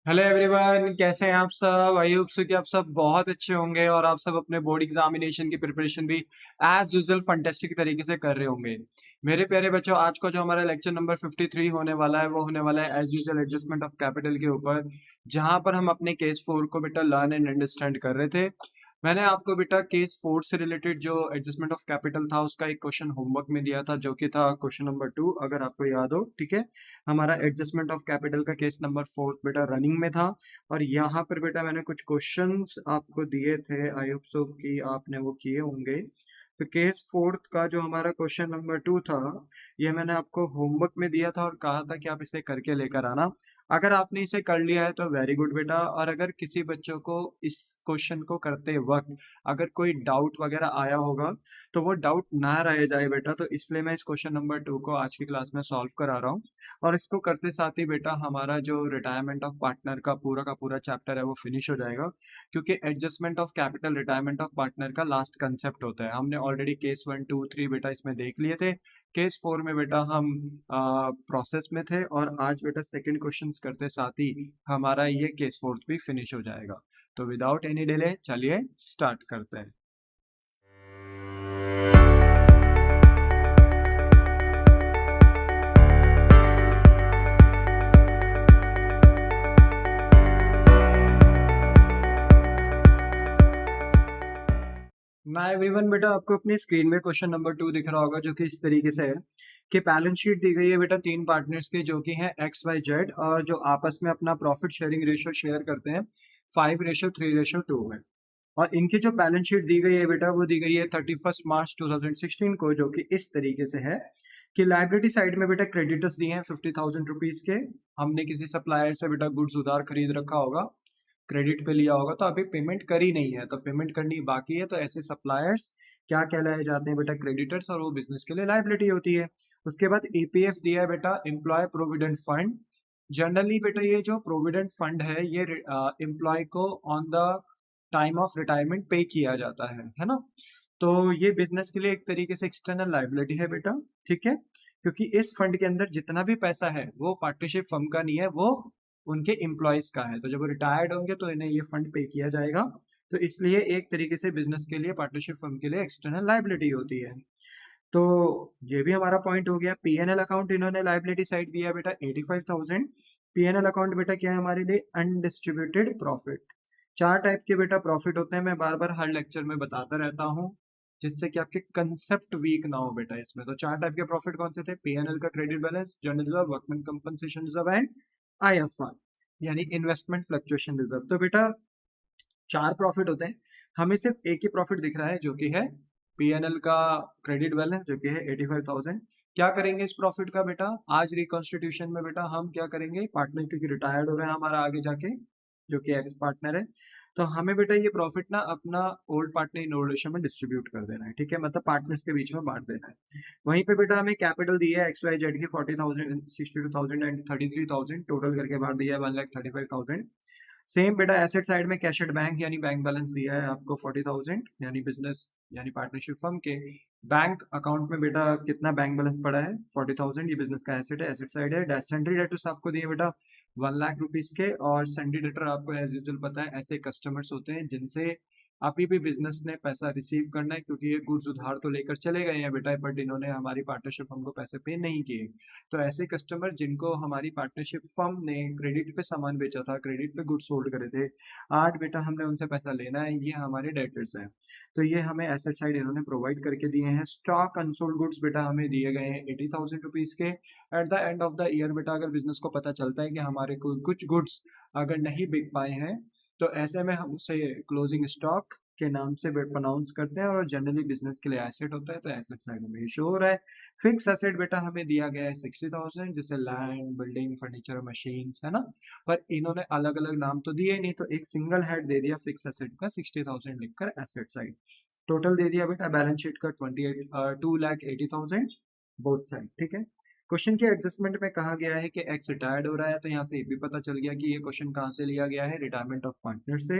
Hello everyone, कैसे हैं आप सब। आई होप सो कि आप सब बहुत अच्छे होंगे और आप सब अपने बोर्ड एग्जामिनेशन की प्रिपरेशन भी एज यूजुअल फंटेस्टिक तरीके से कर रहे होंगे। मेरे प्यारे बच्चों, आज का जो हमारा लेक्चर नंबर 53 होने वाला है वो होने वाला है as usual adjustment of capital के ऊपर, जहां पर हम अपने केस 4 को बेटा लर्न एंड अंडरस्टैंड कर रहे थे। मैंने आपको बेटा केस 4 से रिलेटेड जो एडजस्टमेंट ऑफ कैपिटल था उसका एक क्वेश्चन होमवर्क में दिया था, जो कि था क्वेश्चन नंबर 2, अगर आपको याद हो। ठीक है, हमारा एडजस्टमेंट ऑफ कैपिटल का केस नंबर 4 बेटा रनिंग में था। और यहाँ पर बेटा मैंने कुछ क्वेश्चंस आपको दिए थे, आई होप सो कि आपने वो किए होंगे। तो केस 4 का जो हमारा क्वेश्चन नंबर 2 था, ये मैंने आपको होमवर्क में दिया था और कहा था कि आप इसे करके लेकर आना। अगर आपने इसे कर लिया है तो वेरी गुड बेटा, और अगर किसी बच्चों को इस क्वेश्चन को करते वक्त अगर कोई डाउट वगैरह आया होगा तो वो डाउट ना रह जाए बेटा, तो इसलिए मैं इस क्वेश्चन नंबर 2 को आज की क्लास में सॉल्व करा रहा हूँ। और इसको करते साथ ही बेटा हमारा जो रिटायरमेंट ऑफ पार्टनर का पूरा चैप्टर है वो फिनिश हो जाएगा, क्योंकि adjustment of capital retirement of partner का लास्ट कंसेप्ट होता है। हमने ऑलरेडी केस 1 2 3 बेटा इसमें देख लिए थे। केस 4 में बेटा हम प्रोसेस में थे, और आज बेटा सेकंड क्वेश्चंस करते साथ ही हमारा ये केस 4 भी फिनिश हो जाएगा। तो विदाउट एनी डिले चलिए स्टार्ट करते हैं। ना एवरीवन बेटा, आपको अपनी स्क्रीन में क्वेश्चन नंबर 2 दिख रहा होगा, जो कि इस तरीके से है कि बैलेंस शीट दी गई है बेटा तीन पार्टनर्स के, जो कि हैं एक्स वाई जेड, और जो आपस में अपना प्रॉफिट शेयरिंग रेशियो शेयर करते हैं 5:3:2 में। और इनकी जो बैलेंस शीट दी गई है बेटा वो दी गई है 31 मार्च 2016 को, जो कि इस तरीके से है कि लाइबिलिटी साइड में बेटा क्रेडिटर्स दिए हैं 50,000 रुपीज के। हमने किसी सप्लायर से बेटा गुड्स उधार खरीद रखा होगा, क्रेडिट पे लिया होगा, तो अभी पेमेंट करी नहीं है, तो पेमेंट करनी बाकी है, तो ऐसे सप्लायर्स क्या कहलाए जाते हैं बेटा? क्रेडिटर्स, और वो बिजनेस के लिए लाइबिलिटी होती है। उसके बाद ईपीएफ दिया है बेटा, एम्प्लॉय प्रोविडेंट फंड। जनरली बेटा ये जो प्रोविडेंट फंड है ये एम्प्लॉय को on the time of retirement पे किया जाता है ना। तो ये बिजनेस के लिए एक तरीके से एक्सटर्नल लाइबिलिटी है बेटा। ठीक है, क्योंकि इस फंड के अंदर जितना भी पैसा है वो पार्टनरशिप फर्म का नहीं है, वो उनके एम्प्लॉयज का है। तो जब वो रिटायर्ड होंगे तो इन्हें ये फंड पे किया जाएगा। तो इसलिए एक तरीके से बिजनेस के लिए, पार्टनरशिप फर्म के लिए एक्सटर्नल लाइबिलिटी होती है। तो ये भी हमारा पॉइंट हो गया। पीएनएल अकाउंट इन्होंने लाइबिलिटी साइड दिया है बेटा 85,000। पीएनएल अकाउंट बेटा क्या है हमारे लिए? Undistributed profit. चार टाइप के बेटा प्रॉफिट होते हैं, मैं बार बार हर लेक्चर में बताता रहता हूँ, जिससे कि आपके कंसेप्ट वीक ना हो बेटा इसमें। तो चार टाइप के प्रॉफिट कौन से थे? पीएनएल का credit balance, general reserve, workman compensation reserve and IFR, यानी इन्वेस्टमेंट फ्लक्चुएशन रिजर्व। तो बेटा चार प्रॉफिट होते हैं, हमें सिर्फ एक ही प्रॉफिट दिख रहा है, जो कि है पीएनएल का क्रेडिट बैलेंस, जो कि है 85,000। क्या करेंगे इस प्रॉफिट का बेटा? आज रिकॉन्स्टिट्यूशन में बेटा हम क्या करेंगे, पार्टनर क्योंकि रिटायर्ड हो रहा है हमारा आगे जाके, जो कि एक्स पार्टनर है, तो हमें बेटा ये प्रॉफिट ना अपना ओल्ड पार्टनर इनोवेशन में डिस्ट्रीब्यूट कर देना है। ठीक है, मतलब पार्टनर्स के बीच में बांट देना है। वहीं पे बेटा हमें कैपिटल दी है एक्स वाई जेड की 40,000, 62,000 एंड 33,000, टोटल करके बांट दिया है 1,35,000। सेम बेटा एसेट साइड में कैश एट बैंक यानी बैंक बैलेंस दिया है आपको 40,000, यानी बिजनेस यानी पार्टनरशिप फर्म के बैंक अकाउंट में बेटा कितना बैंक बैलेंस पड़ा है? 40,000। ये बिजनेस का एसेट है, एसेट साइड है। सेंट्री डेटर्स आपको दिए बेटा 1 लाख रुपीज के, और सेंट्री डेटर आपको एज यूजल पता है ऐसे कस्टमर्स होते हैं जिनसे अभी भी बिजनेस ने पैसा रिसीव करना है, क्योंकि ये गुड्स उधार तो लेकर चले गए हैं बेटा, बट इन्होंने हमारी पार्टनरशिप फर्म को पैसे पे नहीं किए। तो ऐसे कस्टमर जिनको हमारी पार्टनरशिप फर्म ने क्रेडिट पे सामान बेचा था, क्रेडिट पे गुड्स होल्ड करे थे, आज बेटा हमने उनसे पैसा लेना है, ये हमारे डेटर्स हैं। तो ये हमें एसेट साइड इन्होंने प्रोवाइड करके दिए हैं। स्टॉक अनसोल्ड गुड्स बेटा हमें दिए गए हैं 80,000 रुपीज के। At the end of the year बेटा अगर बिजनेस को पता चलता है कि हमारे कुछ गुड्स अगर नहीं बिक पाए हैं, तो ऐसे में हम उसे क्लोजिंग स्टॉक के नाम से प्रोनाउंस करते हैं, और जनरली बिजनेस के लिए एसेट होता है, तो एसेट साइड में शो हो रहा है। फिक्स एसेट बेटा हमें दिया गया है 60,000, जैसे लैंड, बिल्डिंग, फर्नीचर, मशीन्स, है ना। पर इन्होंने अलग अलग नाम तो दिए नहीं, तो एक सिंगल हेड दे दिया फिक्स एसेट का 60,000 लिखकर एसेट साइड। टोटल दे दिया बेटा बैलेंस शीट का 2,80,000 बोथ साइड। ठीक है, क्वेश्चन के एडजस्टमेंट में कहा गया है कि एक्स रिटायर्ड हो रहा है, तो यहाँ से ये भी पता चल गया कि ये क्वेश्चन कहाँ से लिया गया है, रिटायरमेंट ऑफ पार्टनर से।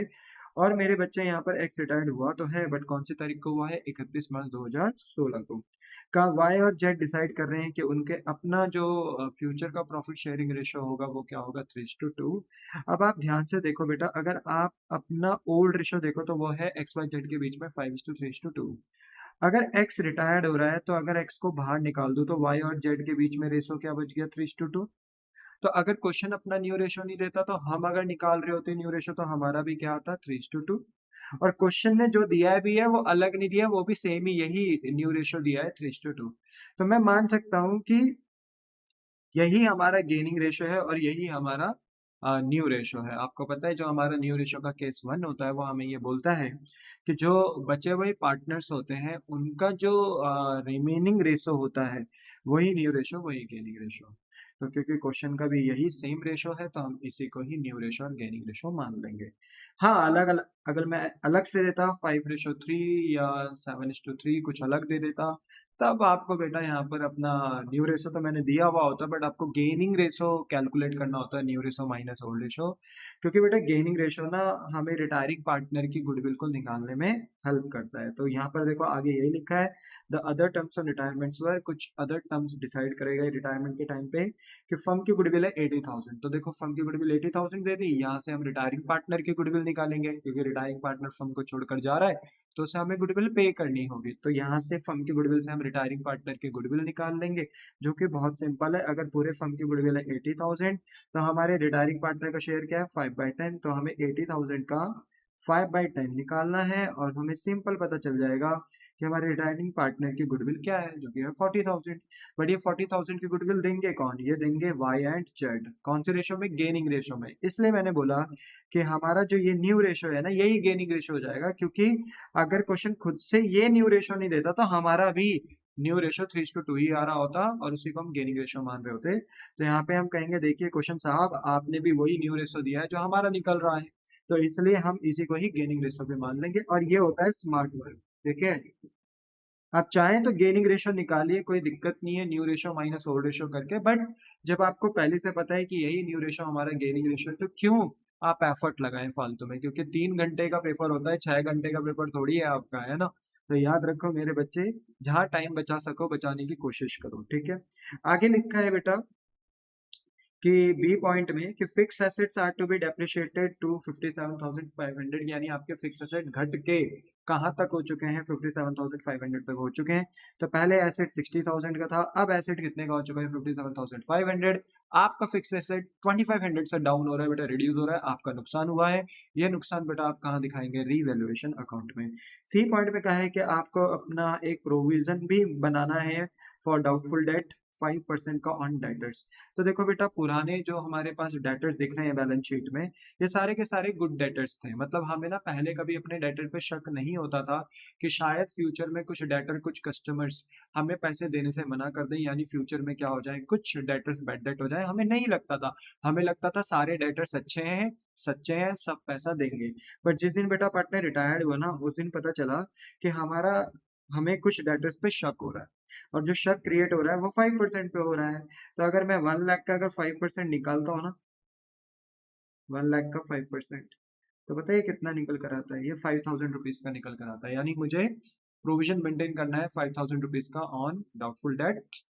और मेरे बच्चे यहाँ पर एक्स रिटायर्ड हुआ तो है, बट कौन सी तारीख को हुआ है? 31 मार्च 2016 को। का वाई और जेड डिसाइड कर रहे हैं कि उनके अपना जो फ्यूचर का प्रॉफिट शेयरिंग रेशो होगा वो क्या होगा? 3:2। अब आप ध्यान से देखो बेटा, अगर आप अपना ओल्ड रेशो देखो तो वो है एक्स वाई जेड के बीच में 5:3:2। अगर एक्स रिटायर्ड हो रहा है तो अगर एक्स को बाहर निकाल दो तो वाई और जेड के बीच में रेशो क्या बच गया? 3:2। तो अगर क्वेश्चन अपना न्यू रेशो नहीं देता तो हम अगर निकाल रहे होते न्यू रेशो तो हमारा भी क्या आता? 3:2। और क्वेश्चन ने जो दिया है भी है वो अलग नहीं दिया, वो भी सेम ही यही न्यू रेशो दिया है 3:2। तो मैं मान सकता हूं कि यही हमारा गेनिंग रेशो है और यही हमारा न्यू रेशो है। आपको पता है जो हमारा न्यू रेशो का केस 1 होता है वो हमें ये बोलता है कि जो बचे हुए पार्टनर्स होते हैं उनका जो रिमेनिंग रेशो होता है वही न्यू रेशो, वही गेनिंग रेशो। तो क्योंकि क्वेश्चन का भी यही सेम रेशो है तो हम इसी को ही न्यू रेशो और गेनिंग रेशो मान लेंगे। हाँ, अलग अलग अगर मैं अलग से देता 5:3 या 7:3 कुछ अलग दे देता, तब आपको बेटा यहाँ पर अपना न्यू रेशो तो मैंने दिया हुआ होता, बट आपको गेनिंग रेशो कैलकुलेट करना होता है, new ratio minus old ratio. क्योंकि बेटा गेनिंग रेशो ना हमें रिटायरिंग पार्टनर की गुडविल को निकालने में हेल्प करता है। तो यहाँ पर देखो आगे यही लिखा है, the other terms of retirements were, कुछ अदर टर्म्स डिसाइड करेगा रिटायरमेंट के टाइम पे कि फर्म की गुडविल है 80,000। तो देखो फर्म की गुडविल 80,000 दे दी, यहाँ से हम रिटायरिंग पार्टनर की गुडविल निकालेंगे क्योंकि रिटायरिंग पार्टनर फर्म को छोड़कर जा रहा है तो उसे हमें गुडविल पे करनी होगी। तो यहाँ से फर्म की गुडविल से हम रिटायरिंग पार्टनर की गुडविल निकाल लेंगे, जो कि बहुत सिंपल है। अगर पूरे फर्म की गुडविल है 80,000 तो हमारे रिटायरिंग पार्टनर का शेयर क्या है? 5/10। तो हमें 80,000 का 5/10 निकालना है और हमें सिंपल पता चल जाएगा कि हमारे रिटायरिंग पार्टनर की गुडविल क्या है, जो कि है 40,000। बट ये 40,000 की गुडविल देंगे कौन? ये देंगे वाई एंड जेड। कौन से रेशो में? गेनिंग रेशो में। इसलिए मैंने बोला कि हमारा जो ये न्यू रेशो है ना यही गेनिंग रेशो हो जाएगा, क्योंकि अगर क्वेश्चन खुद से ये न्यू रेशो नहीं देता तो हमारा भी न्यू रेशो 3:2 ही आ रहा होता और उसी को हम गेनिंग रेशो मान रहे होते। तो यहाँ पे हम कहेंगे देखिए क्वेश्चन साहब आपने भी वही न्यू रेशो दिया है जो हमारा निकल रहा है, तो इसलिए हम इसी को ही गेनिंग रेशो पे मान लेंगे और ये होता है स्मार्ट वर्क। ठीक है, आप चाहें तो गेनिंग रेशो निकालिए, कोई दिक्कत नहीं है, new ratio minus old ratio करके। बट जब आपको पहले से पता है कि यही न्यू रेशो हमारा गेनिंग रेशो है तो क्यों आप एफर्ट लगाएं फालतू में? क्योंकि 3 घंटे का पेपर होता है, 6 घंटे का पेपर थोड़ी है आपका, है ना? तो याद रखो मेरे बच्चे, जहाँ टाइम बचा सको बचाने की कोशिश करो। ठीक है, आगे लिखा है बेटा कि बी पॉइंट में कि fix assets are to be depreciated to 57,500, यानी आपके फिक्स एसेट घट के कहाँ तक हो चुके हैं? 57,500 तक हो चुके हैं। तो पहले एसेट 60,000 का था, अब एसेट कितने का हो चुका है? 57,500। आपका फिक्स एसेट 2,500 से डाउन हो रहा है बेटा, रिड्यूस हो रहा है, आपका नुकसान हुआ है। ये नुकसान बेटा आप कहाँ दिखाएंगे? रीवैल्यूएशन अकाउंट में। सी पॉइंट में कहा है कि आपको अपना एक प्रोविजन भी बनाना है फॉर डाउटफुल डेट 5% का ऑन डेटर्स। तो देखो बेटा पुराने जो हमारे पास डेटर्स दिख रहे हैं बैलेंस शीट में, ये सारे के सारे गुड डेटर्स थे। मतलब हमें ना पहले कभी अपने डेटर पे शक नहीं होता था कि शायद फ्यूचर में कुछ डेटर, कुछ कस्टमर्स हमें पैसे देने से मना कर दें, यानी फ्यूचर में क्या हो जाए, कुछ डेटर्स बैड डेट हो जाए। हमें नहीं लगता था, हमें लगता था सारे डेटर्स अच्छे हैं, सच्चे हैं, सब पैसा देंगे। बट जिस दिन बेटा पार्टनर रिटायर्ड हुआ ना उस दिन पता चला कि हमें कुछ डेटर्स पे शक हो रहा है, और जो शक क्रिएट हो रहा है वो 5% पे हो रहा है। तो अगर मैं 1 लाख का अगर 5% निकालता हूँ ना, 1 लाख का 5%, तो बताइए कितना निकल कर आता है? ये 5,000 रुपीज का निकल कर आता है। यानी मुझे प्रोविजन मेंटेन करना है 5,000 रुपीज का ऑन डाउटफुल डेट,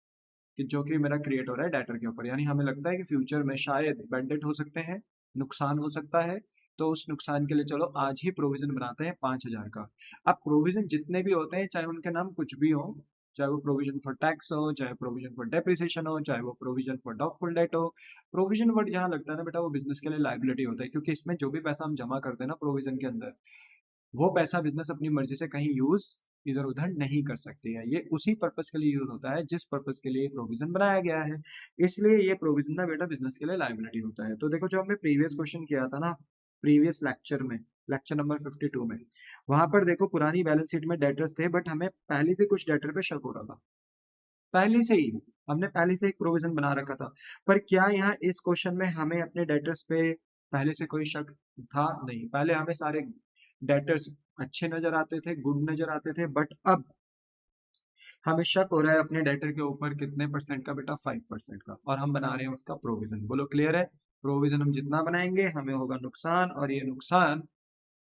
कि जो कि मेरा क्रिएट हो रहा है डेटर के ऊपर। यानी हमें लगता है कि फ्यूचर में शायद बैड डेट हो सकते हैं, नुकसान हो सकता है, तो उस नुकसान के लिए चलो आज ही प्रोविजन बनाते हैं 5,000 का। अब प्रोविजन जितने भी होते हैं चाहे उनके नाम कुछ भी हो, चाहे वो प्रोविजन फॉर टैक्स हो, चाहे प्रोविजन फॉर डेप्रिसिएशन हो, चाहे वो प्रोविजन फॉर डाउटफुल डेट हो, प्रोविजन वर्ड जहाँ लगता है ना बेटा वो बिजनेस के लिए लाइबिलिटी होता है, क्योंकि इसमें जो भी पैसा हम जमा करते हैं ना प्रोविजन के अंदर, वो पैसा बिजनेस अपनी मर्जी से कहीं यूज इधर उधर नहीं कर सकती है। ये उसी पर्पस के लिए यूज होता है जिस पर्पस के लिए प्रोविजन बनाया गया है। इसलिए ये प्रोविजन ना बेटा बिजनेस के लिए लायबिलिटी होता है। तो देखो जो हमने प्रीवियस क्वेश्चन किया था ना, प्रीवियस लेक्चर में, लेक्चर नंबर 52 में, वहां पर देखो पुरानी बैलेंस शीट में डेटर्स थे बट हमें पहले से कुछ डेटर पे शक हो रहा था, पहले से ही हमने पहले से एक प्रोविजन बना रखा था। पर क्या यहाँ इस क्वेश्चन में हमें अपने डेटर्स पे पहले से कोई शक था? नहीं, पहले हमें सारे डेटर्स अच्छे नजर आते थे, गुड नजर आते थे, बट अब हमें शक हो रहा है अपने डेटर के ऊपर। कितने परसेंट का बेटा? 5% का, और हम बना रहे हैं उसका प्रोविजन। बोलो क्लियर है? प्रोविजन हम जितना बनाएंगे हमें होगा नुकसान, और ये नुकसान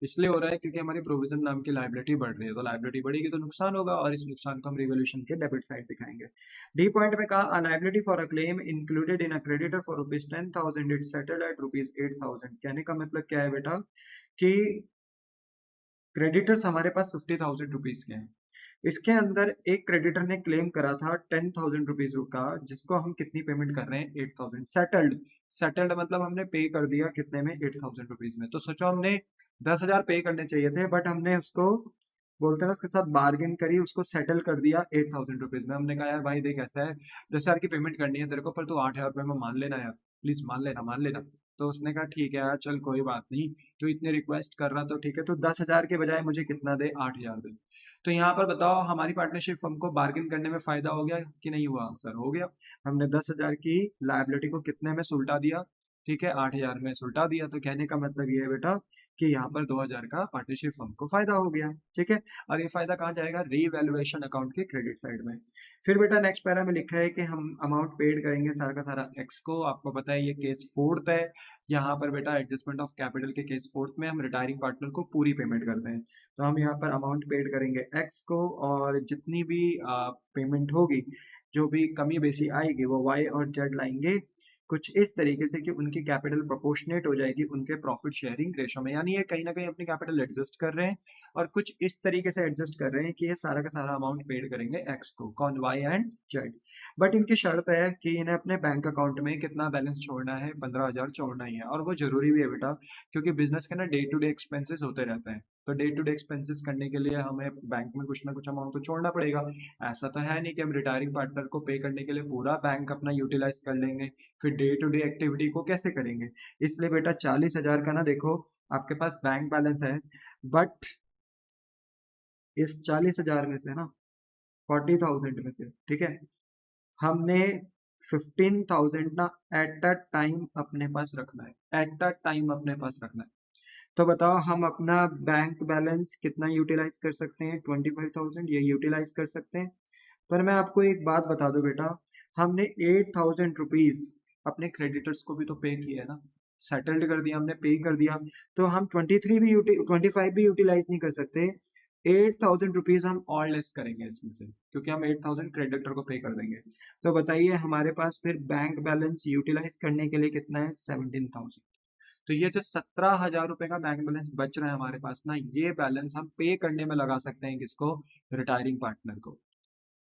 इसलिए हो रहा है क्योंकि हमारी प्रोविजन नाम की लायबिलिटी बढ़ रही है, तो लायबिलिटी बढ़ेगी तो नुकसान होगा और इस नुकसान को हम रिवोल्यूशन के डेबिट साइड दिखाएंगे। डी पॉइंट में कहा अ liability for a claim included in a creditor for ₹10,000 it settled at ₹8,000। कहने का मतलब क्या है बेटा कि क्रेडिटर्स हमारे पास ₹50,000 के हैं, इसके अंदर एक क्रेडिटर ने क्लेम करा था ₹10,000 का, जिसको हम कितनी पेमेंट कर रहे हैं 8,000। सेटल्ड, सेटल्ड मतलब हमने पे कर दिया कितने में ₹8,000 में। तो सोचो हमने 10,000 पे करने चाहिए थे बट हमने उसको बोलते हैं ना उसके साथ बार्गेन करी, उसको सेटल कर दिया ₹8,000 में। हमने कहा यार भाई देख ऐसा है 10,000 की पेमेंट करनी है तेरे को, पर तू ₹8,000 में मान लेना यार, प्लीज मान लेना मान लेना। तो उसने कहा ठीक है यार चल कोई बात नहीं, तो इतने रिक्वेस्ट कर रहा तो ठीक है, तो 10,000 के बजाय मुझे कितना दे 8,000 दे। तो यहाँ पर बताओ हमारी पार्टनरशिप फर्म को बार्गेन करने में फायदा हो गया कि नहीं हुआ? सर हो गया। हमने 10,000 की लायबिलिटी को कितने में सुलटा दिया? ठीक है 8,000 में सुलटा दिया। तो कहने का मतलब ये है बेटा कि यहाँ पर 2,000 का पार्टनरशिप फर्म को फायदा हो गया। ठीक है, और ये फायदा कहाँ जाएगा? रीवैल्यूएशन अकाउंट के क्रेडिट साइड में। फिर बेटा नेक्स्ट पैरा में लिखा है कि हम अमाउंट पेड करेंगे सारा का सारा एक्स को। आपको पता है ये केस फोर्थ है। यहाँ पर बेटा एडजस्टमेंट ऑफ कैपिटल के केस फोर्थ में हम रिटायरिंग पार्टनर को पूरी पेमेंट करते हैं। तो हम यहाँ पर अमाउंट पेड करेंगे एक्स को, और जितनी भी पेमेंट होगी, जो भी कमी बेसी आएगी वो वाई और जेड लाएंगे कुछ इस तरीके से कि उनकी कैपिटल प्रोपोर्शनेट हो जाएगी उनके प्रॉफिट शेयरिंग रेशो में। यानी ये कहीं ना कहीं अपनी कैपिटल एडजस्ट कर रहे हैं और कुछ इस तरीके से एडजस्ट कर रहे हैं कि ये सारा का सारा अमाउंट पेड करेंगे एक्स को, कौन? Y and Z. बट इनकी शर्त है कि इन्हें अपने बैंक अकाउंट में कितना बैलेंस छोड़ना है? 15,000 छोड़ना ही है। और वो जरूरी भी है बेटा, क्योंकि बिजनेस के ना डे टू डे एक्सपेंसेस होते रहते हैं, तो डे टू डे एक्सपेंसेस करने के लिए हमें बैंक में कुछ ना कुछ अमाउंट तो छोड़ना पड़ेगा। ऐसा तो है नहीं कि हम रिटायरिंग पार्टनर को पे करने के लिए पूरा बैंक अपना यूटिलाइज कर लेंगे, फिर डे टू डे एक्टिविटी को कैसे करेंगे? इसलिए बेटा 40,000 का ना देखो आपके पास बैंक बैलेंस है, बट इस 40,000 में से ना 40,000 में से, ठीक है, हमने 15,000 ना एट अ टाइम अपने पास रखना है, एट अ टाइम अपने पास रखना है। तो बताओ हम अपना बैंक बैलेंस कितना यूटिलाइज कर सकते हैं? 25,000 ये यूटिलाइज कर सकते हैं। पर मैं आपको एक बात बता दूं बेटा, हमने ₹8,000 अपने क्रेडिटर्स को भी तो पे किया है ना, सेटल्ड कर दिया हमने, पे कर दिया। तो हम 25 भी यूटिलाइज नहीं कर सकते। ₹8,000 हम और लेस करेंगे इसमें से, क्योंकि हम 8,000 क्रेडिटर को पे कर देंगे। तो बताइए हमारे पास फिर बैंक बैलेंस यूटिलाइज करने के लिए कितना है? 17,000। तो ये जो ₹17,000 का बैंक बैलेंस बच रहा है हमारे पास ना, ये बैलेंस हम पे करने में लगा सकते हैं। किसको? रिटायरिंग पार्टनर को।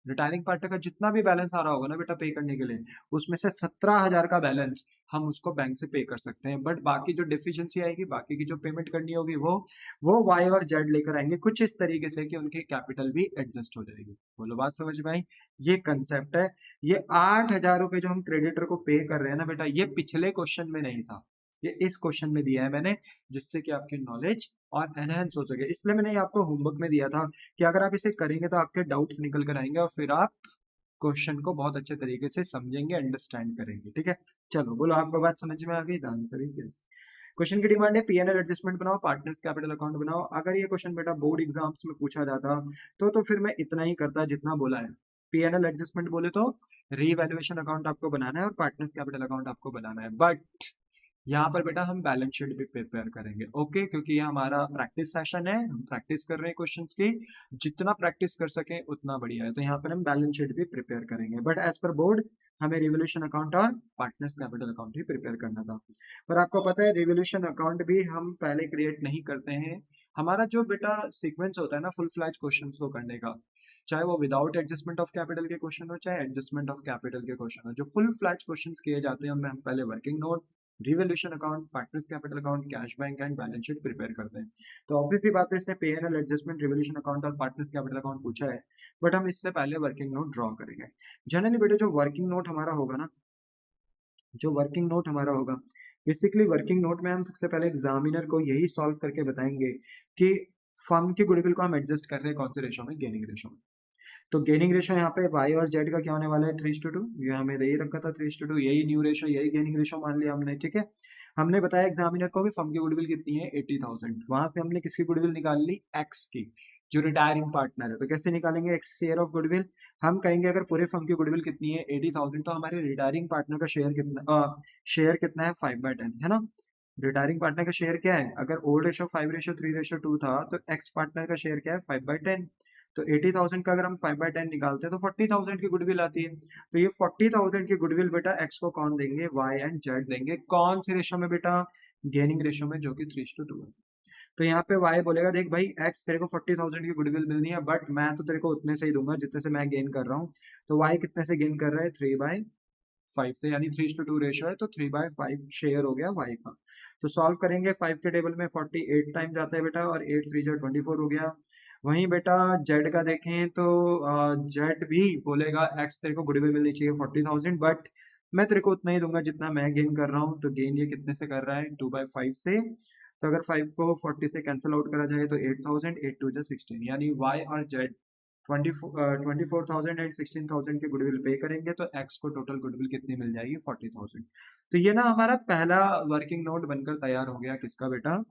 रिटायरिंग पार्टनर का जितना भी बैलेंस आ रहा होगा ना बेटा पे करने के लिए, उसमें से 17,000 का बैलेंस हम उसको बैंक से पे कर सकते हैं। बट बाकी जो डिफिशियंसी आएगी, बाकी की जो पेमेंट करनी होगी, वो वाई और जेड लेकर आएंगे कुछ इस तरीके से कि उनकी कैपिटल भी एडजस्ट हो जाएगी। बोलो बात समझ में आई? ये कंसेप्ट है। ये ₹8,000 जो हम क्रेडिटर को पे कर रहे हैं ना बेटा, ये पिछले क्वेश्चन में नहीं था, ये इस क्वेश्चन में दिया है मैंने, जिससे कि आपकी नॉलेज और एनहेंस हो सके। इसलिए मैंने ये आपको होमवर्क में दिया था कि अगर आप इसे करेंगे तो आपके डाउट्स निकल कर आएंगे और फिर आप क्वेश्चन को बहुत अच्छे तरीके से समझेंगे, अंडरस्टैंड करेंगे। ठीक है, चलो बोलो आपको बात समझ में आ गई? The answer is yes. Question की डिमांड है पीएनएल एडजस्टमेंट बनाओ, पार्टनर्स कैपिटल अकाउंट बनाओ। अगर ये क्वेश्चन बेटा बोर्ड एग्जाम्स में पूछा जाता तो फिर मैं इतना ही करता जितना बोला है। पीएनएल एडजस्टमेंट बोले तो रीवैल्यूएशन अकाउंट आपको बनाना है और पार्टनर्स कैपिटल अकाउंट आपको बनाना है। बट यहाँ पर बेटा हम बैलेंस शीट भी प्रिपेयर करेंगे, ओके, क्योंकि ये हमारा प्रैक्टिस सेशन है, हम प्रैक्टिस कर रहे हैं क्वेश्चंस की। जितना प्रैक्टिस कर सके उतना बढ़िया है। तो यहाँ पर हम बैलेंस शीट भी प्रिपेयर करेंगे, बट एज पर बोर्ड हमें रिवोल्यूशन अकाउंट और पार्टनर्स कैपिटल अकाउंट ही प्रिपेयर करना था। पर आपको पता है रिवोल्यूशन अकाउंट भी हम पहले क्रिएट नहीं करते हैं। हमारा जो बेटा सीक्वेंस होता है ना फुल फ्लैज क्वेश्चंस को करने का, चाहे वो विदाउट एडजस्टमेंट ऑफ कैपिटल के क्वेश्चन हो चाहे एडजस्टमेंट ऑफ कैपिटल के क्वेश्चन हो, जो फुल फ्लैज क्वेश्चंस किए जाते हैं उनमें हम पहले working note, revolution account, partners capital account, cash bank and balance sheet prepare करते हैं। तो ऑब्वियस सी बात है इसने पे एंड एडजस्टमेंट, रिवोल्यूशन अकाउंट और पार्टनर्स कैपिटल अकाउंट पूछा है, बट हम इससे पहले वर्किंग नोट ड्रॉ करेंगे। जनरली बेटा जो वर्किंग नोट हमारा होगा ना, जो वर्किंग नोट हमारा होगा, बेसिकली वर्किंग नोट में हम सबसे पहले एग्जामिनर को यही सॉल्व करके बताएंगे कि फर्म की गुडविल को हम एडजस्ट कर रहे हैं कौन से रेशो में? गेनिंग रेशो में। तो गेनिंग रेशो यहाँ पे वाई और जेड का क्या होने वाला है? 3:2। ये हमें दे ही रखा था 3:2, यही न्यू रेशो, यही गेनिंग रेशो मान लिया हमने। ठीक है, हमने बताया एग्जामिनर को भी फर्म की गुडविल कितनी है? 80,000। वहां से हमने किसकी गुडविल निकाल ली? एक्स की, जो रिटायरिंग पार्टनर है। तो कैसे निकालेंगे एक्स शेयर ऑफ गुडविल? हम कहेंगे अगर पूरे फर्म की गुडविल कितनी है? 80,000, तो हमारे रिटायरिंग पार्टनर का शेयर कितना है? 5/10 है ना। रिटायरिंग पार्टनर का शेयर क्या है, अगर ओल्ड रेशो 5:3:2 था तो एक्स पार्टनर का शेयर क्या है 5/10। तो 80,000 का अगर हम 5/10 निकालते हैं तो 40,000 की गुडविल आती है। तो ये 40,000 की गुडविल बेटा एक्स को कौन देंगे, वाई एंड जेड देंगे। कौन से रेशो में बेटा, गेनिंग रेशो में, जो कि 3:2 है। तो यहाँ पे वाई बोलेगा देख भाई एक्स तेरे को 40,000 की गुडविल मिलनी है, बट मैं तो तेरे को उतने से ही दूंगा जितने से मैं गेन कर रहा हूँ। तो वाई कितने से गेन कर रहा है, 3/5 से, यानी 3:2 रेशो है, तो 3/5 शेयर हो गया वाई का। तो सॉल्व करेंगे, 5 के टेबल में 48 टाइम जाता है बेटा, और 8 3 24 हो गया। वहीं बेटा जेड का देखें तो जेड भी बोलेगा एक्स तेरे को गुडविल मिलनी चाहिए 40,000, बट मैं तेरे को उतना ही दूंगा जितना मैं गेन कर रहा हूँ। तो गेन ये कितने से कर रहा है, 2/5 से। तो अगर 5 को 40 से कैंसिल आउट करा जाए तो 8,000, 8 2 16, यानी वाई और जेड 24,000 एंड 16,000 की गुडविल पे करेंगे, तो एक्स को टोटल गुडविल कितनी मिल जाएगी, 40,000। तो ये ना हमारा पहला वर्किंग नोट बनकर तैयार हो गया, किसका बेटा,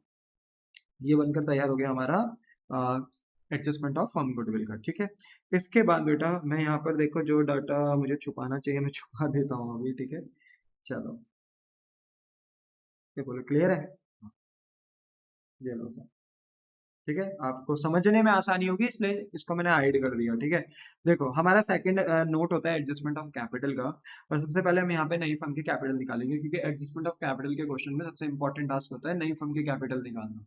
ये बनकर तैयार हो गया हमारा एडजस्टमेंट ऑफ फर्म गुडविल का। ठीक है, इसके बाद बेटा मैं यहाँ पर देखो जो डाटा मुझे छुपाना चाहिए मैं छुपा देता हूँ अभी। ठीक है, चलो ये बोलो क्लियर है, ये लो सर। ठीक है, आपको समझने में आसानी होगी इसलिए इसको मैंने हाइड कर दिया। ठीक है, देखो हमारा सेकंड नोट होता है एडजस्टमेंट ऑफ कैपिटल का। और सबसे पहले हम यहाँ पे नई फर्म की कैपिटल निकालेंगे, क्योंकि एडजस्टमेंट ऑफ कैपिटल के क्वेश्चन में सबसे इंपॉर्टेंट टास्क होता है नई फर्म की कैपिटल निकालना।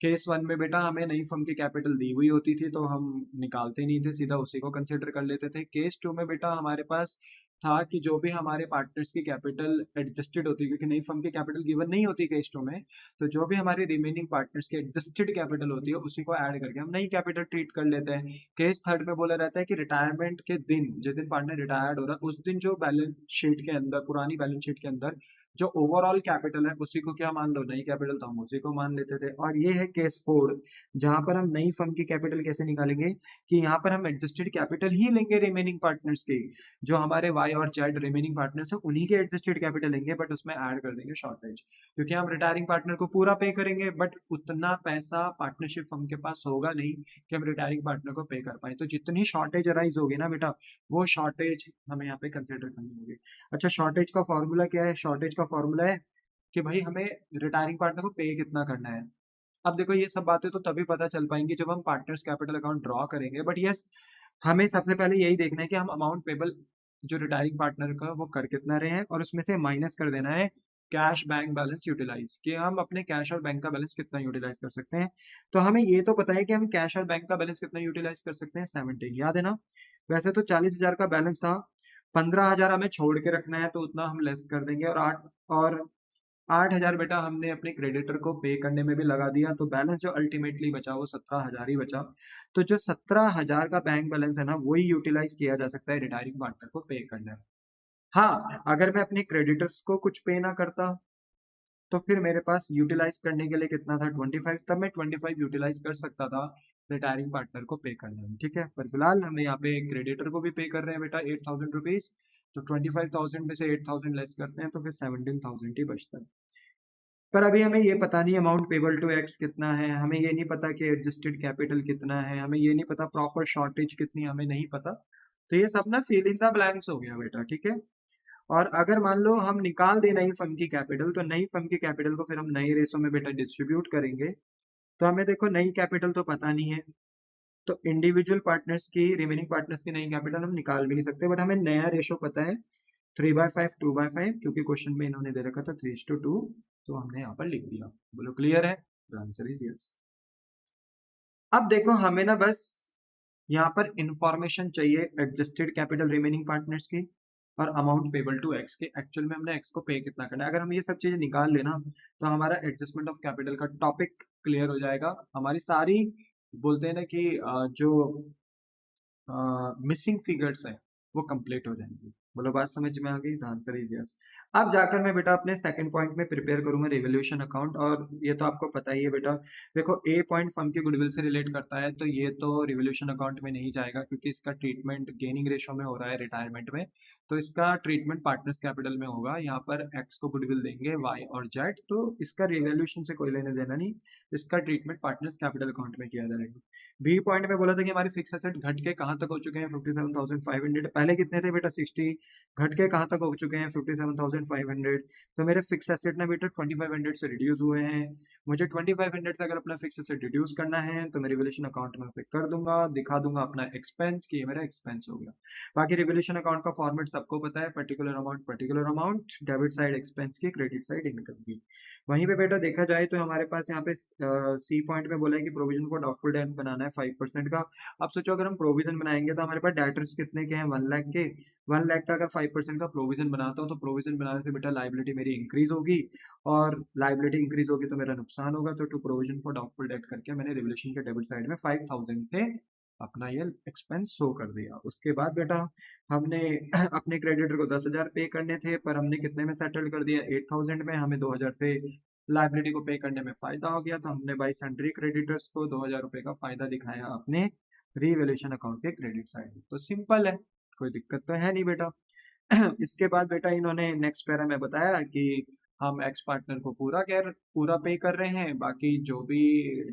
केस 1 में बेटा हमें नई फर्म की कैपिटल दी हुई होती थी तो हम निकालते नहीं थे, सीधा उसी को कंसिडर कर लेते थे। केस 2 में बेटा हमारे पास था कि जो भी हमारे पार्टनर्स की कैपिटल एडजस्टेड होती, क्योंकि नई फर्म की कैपिटल गिवन नहीं होती केस 2 में, तो जो भी हमारी रिमेनिंग पार्टनर्स की एडजस्टेड कैपिटल होती है उसी को ऐड करके हम नई कैपिटल ट्रीट कर लेते हैं। केस 3 में बोला रहता है कि रिटायरमेंट के दिन, जिस दिन पार्टनर रिटायर्ड हो रहा है उस दिन जो बैलेंस शीट के अंदर, पुरानी बैलेंस शीट के अंदर जो ओवरऑल कैपिटल है उसी को क्या मान लो, नई कैपिटल, तो हम उसी को मान लेते थे। और ये है केस 4, जहां पर हम नई फर्म की कैपिटल कैसे निकालेंगे, कि यहाँ पर हम एडजस्टेड कैपिटल ही लेंगे रिमेनिंग पार्टनर्स की, जो हमारे वाई और जेड रिमेनिंग पार्टनर्स है उन्हीं के एडजस्टेड कैपिटल लेंगे, बट उसमें ऐड कर देंगे शॉर्टेज, क्योंकि हम रिटायरिंग पार्टनर को पूरा पे करेंगे, बट उतना पैसा पार्टनरशिप फर्म के पास होगा नहीं कि हम रिटायरिंग पार्टनर को पे कर पाए। तो जितनी शॉर्टेज अराइज होगी ना बेटा, वो शॉर्टेज हमें यहाँ पे कंसिडर करनी होगी। अच्छा, शॉर्टेज का फॉर्मूला क्या है, शॉर्टेज का फॉर्मूला है कि भाई हमें रिटायरिंग पार्टनर को पे कितना करना है। अब देखो ये सब बातें तो तभी पता चल पाएंगी जब हम पार्टनर्स कैपिटल अकाउंट ड्रॉ करेंगे, बट यस हमें सबसे पहले यही देखना है कि हम अमाउंट पेबल जो रिटायरिंग पार्टनर का वो कर कितना रहे हैं, और उसमें से माइनस कर देना है कैश बैंक बैलेंस यूटिलाइज, कि हम अपने कैश और बैंक का बैलेंस कितना यूटिलाइज कर सकते हैं। तो हमें ये तो पता है कि हम कैश और बैंक का बैलेंस कितना यूटिलाइज कर सकते हैं, 17, याद है ना। वैसे तो 40,000 का बैलेंस था, 15,000 हमें छोड़ के रखना है तो उतना हम लेस कर देंगे, और 8,000 बेटा हमने अपने क्रेडिटर को पे करने में भी लगा दिया, तो बैलेंस जो अल्टीमेटली बचा वो 17,000 ही बचा। तो जो 17,000 का बैंक बैलेंस है ना, वही यूटिलाइज किया जा सकता है रिटायरिंग पार्टनर को पे करने में। हाँ, अगर मैं अपने क्रेडिटर्स को कुछ पे ना करता तो फिर मेरे पास यूटिलाइज करने के लिए कितना था, 25, तब मैं 25 यूटिलाइज कर सकता था रिटायरिंग पार्टनर को पे करने में। ठीक है, पर फिलहाल हमें यहाँ पे क्रेडिटर को भी पे कर रहे हैं बेटा 8,000 रुपीज, तो 25,000 में से 8,000 लेस करते हैं तो फिर 17,000 ही बचता है। पर अभी हमें ये पता नहीं अमाउंट पेबल टू एक्स कितना है, हमें ये नहीं पता कि एडजस्टेड कैपिटल कितना है, हमें ये नहीं पता प्रॉपर शॉर्टेज कितनी, हमें नहीं पता। तो ये सब ना फिल इन द ब्लैंक्स हो गया बेटा। ठीक है, और अगर मान लो हम निकाल दे नई फर्म की कैपिटल, तो नई फर्म की कैपिटल को फिर हम नए रेशो में बेटा डिस्ट्रीब्यूट करेंगे। तो हमें देखो नई कैपिटल तो पता नहीं है, तो इंडिविजुअल पार्टनर्स की, रिमेनिंग पार्टनर्स की नई कैपिटल हम निकाल भी नहीं सकते, बट हमें नया रेशो पता है 3/5 2/5, क्योंकि क्वेश्चन में इन्होंने दे रखा था 3:2, तो हमने यहाँ पर लिख दिया। बोलो क्लियर है, आंसर इज यस। अब देखो हमें ना बस यहाँ पर इंफॉर्मेशन चाहिए एडजस्टेड कैपिटल रिमेनिंग पार्टनर्स की और अमाउंट पेबल टू एक्स के, एक्चुअल में हमने एक्स को पे कितना करना है। अगर हम ये सब चीजें निकाल लेना तो हमारा एडजस्टमेंट ऑफ कैपिटल का टॉपिक क्लियर हो जाएगा। हमारी सारी बोलते हैं ना कि जो मिसिंग फिगर्स है वो कंप्लीट हो जाएंगे। बोलो बात समझ में आ गई, आंसर इज यस। अब जाकर मैं बेटा अपने सेकंड पॉइंट में प्रिपेयर करूंगा रिवोल्यूशन अकाउंट, और ये तो आपको पता ही है बेटा। देखो ए पॉइंट फर्म के गुडविल से रिलेट करता है, तो ये तो रिवोल्यूशन अकाउंट में नहीं जाएगा क्योंकि इसका ट्रीटमेंट गेनिंग रेशो में हो रहा है रिटायरमेंट में, तो इसका ट्रीटमेंट पार्टनर्स कैपिटल में होगा। यहाँ पर एक्स को गुडविल देंगे, वाई और जेड, तो इसका रिवोल्यूशन से कोई लेने देना नहीं, इसका ट्रीटमेंट पार्टनर्स कैपिटल अकाउंट में किया जाएगा। बी पॉइंट में बोला था कि हमारे फिक्स एसेट घट के कहाँ तक हो चुके हैं 57,500, पहले कितने थे बेटा 60, घट के कहाँ तक हो चुके हैं 2500, तो मेरे फिक्स एसेट ना बेटा 2500 से रिड्यूस हुए हैं। मुझे 2500 से अगर अपना फिक्स एसेट रिड्यूस करना है तो मैं रिवोल्यूशन अकाउंट में से कर दूंगा, दिखा दूंगा अपना एक्सपेंस कि ये मेरा एक्सपेंस हो गया। बाकी रिवोल्यूशन अकाउंट का फॉर्मेट सबको पता है, particular amount, debit side expense की, क्रेडिट साइड इनकम की। वहीं पे बेटा देखा जाए तो हमारे पास यहाँ पे सी पॉइंट में बोला है कि प्रोविजन फॉर डाउटफुल डेट बनाना है 5% का। अब सोचो अगर हम प्रोविजन बनाएंगे तो हमारे पास डेटर्स कितने के हैं, 1 लाख के। 1 लाख का अगर 5% का प्रोविजन बनाता हूँ तो प्रोविजन बनाने से बेटा लाइबिलिटी मेरी इंक्रीज होगी, और लाइबिलिटी इंक्रीज होगी तो मेरा नुकसान होगा। तो to provision for doubtful debt करके मैंने रिवोल्यूशन के डेबिट साइड में 5000 से अपना ये एक्सपेंस शो कर दिया। उसके बाद बेटा हमने अपने क्रेडिटर को 10,000 पे करने थे, पर हमने कितने में सेटल कर दिया, 8000 में। हमें 2000 से लाइबिलिटी को पे करने में फायदा हो गया, तो हमने बाई सन्ड्री क्रेडिटर्स को 2000 रुपए का फायदा दिखाया अपने रिवैल्यूएशन अकाउंट के क्रेडिट साइड में। तो सिंपल है, कोई दिक्कत तो है नहीं बेटा। इसके बाद बेटा इन्होंने नेक्स्ट पैरा में बताया कि हम एक्स पार्टनर को पूरा पे कर रहे हैं, बाकी जो भी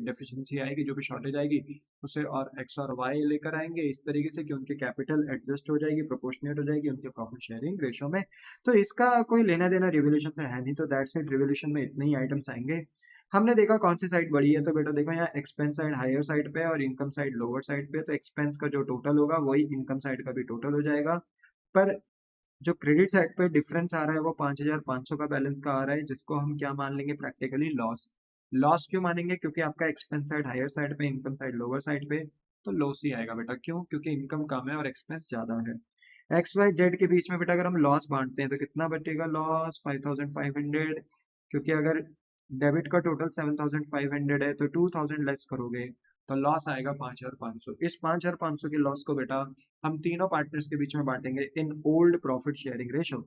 डेफिशिएंसी आएगी, जो भी शॉर्टेज आएगी, उसे और एक्स और वाई लेकर आएंगे इस तरीके से कि उनके कैपिटल एडजस्ट हो जाएगी, प्रोपोर्शनेट हो जाएगी उनके प्रॉफिट शेयरिंग रेशो में। तो इसका कोई लेना देना रिवोल्यूशन से है नहीं, तो दैट्स इट, रिवोल्यूशन में इतने ही आइटम्स आएंगे। हमने देखा कौन सी साइड बड़ी है, तो बेटा देखो यहाँ एक्सपेंस साइड हायर साइड पे और इनकम साइड लोअर साइड पे। तो एक्सपेंस का जो टोटल होगा वही इनकम साइड का भी टोटल हो जाएगा, पर जो क्रेडिट साइड पे डिफरेंस आ रहा है वो 5500 का बैलेंस का आ रहा है, जिसको हम क्या मान लेंगे, प्रैक्टिकली लॉस। लॉस क्यों मानेंगे, क्योंकि आपका एक्सपेंस साइड हायर साइड पे, इनकम साइड लोअर साइड पे, तो लॉस ही आएगा बेटा। क्यों, क्योंकि इनकम कम है और एक्सपेंस ज्यादा है। एक्स वाई जेड के बीच में बेटा अगर हम लॉस बांटते हैं तो कितना बचेगा, लॉस 5500, क्योंकि अगर डेबिट का टोटल 7500 है तो 2000 लेस करोगे तो लॉस आएगा 5500। इस 5500 के लॉस को बेटा हम तीनों पार्टनर्स के बीच में बांटेंगे in old profit sharing ratio,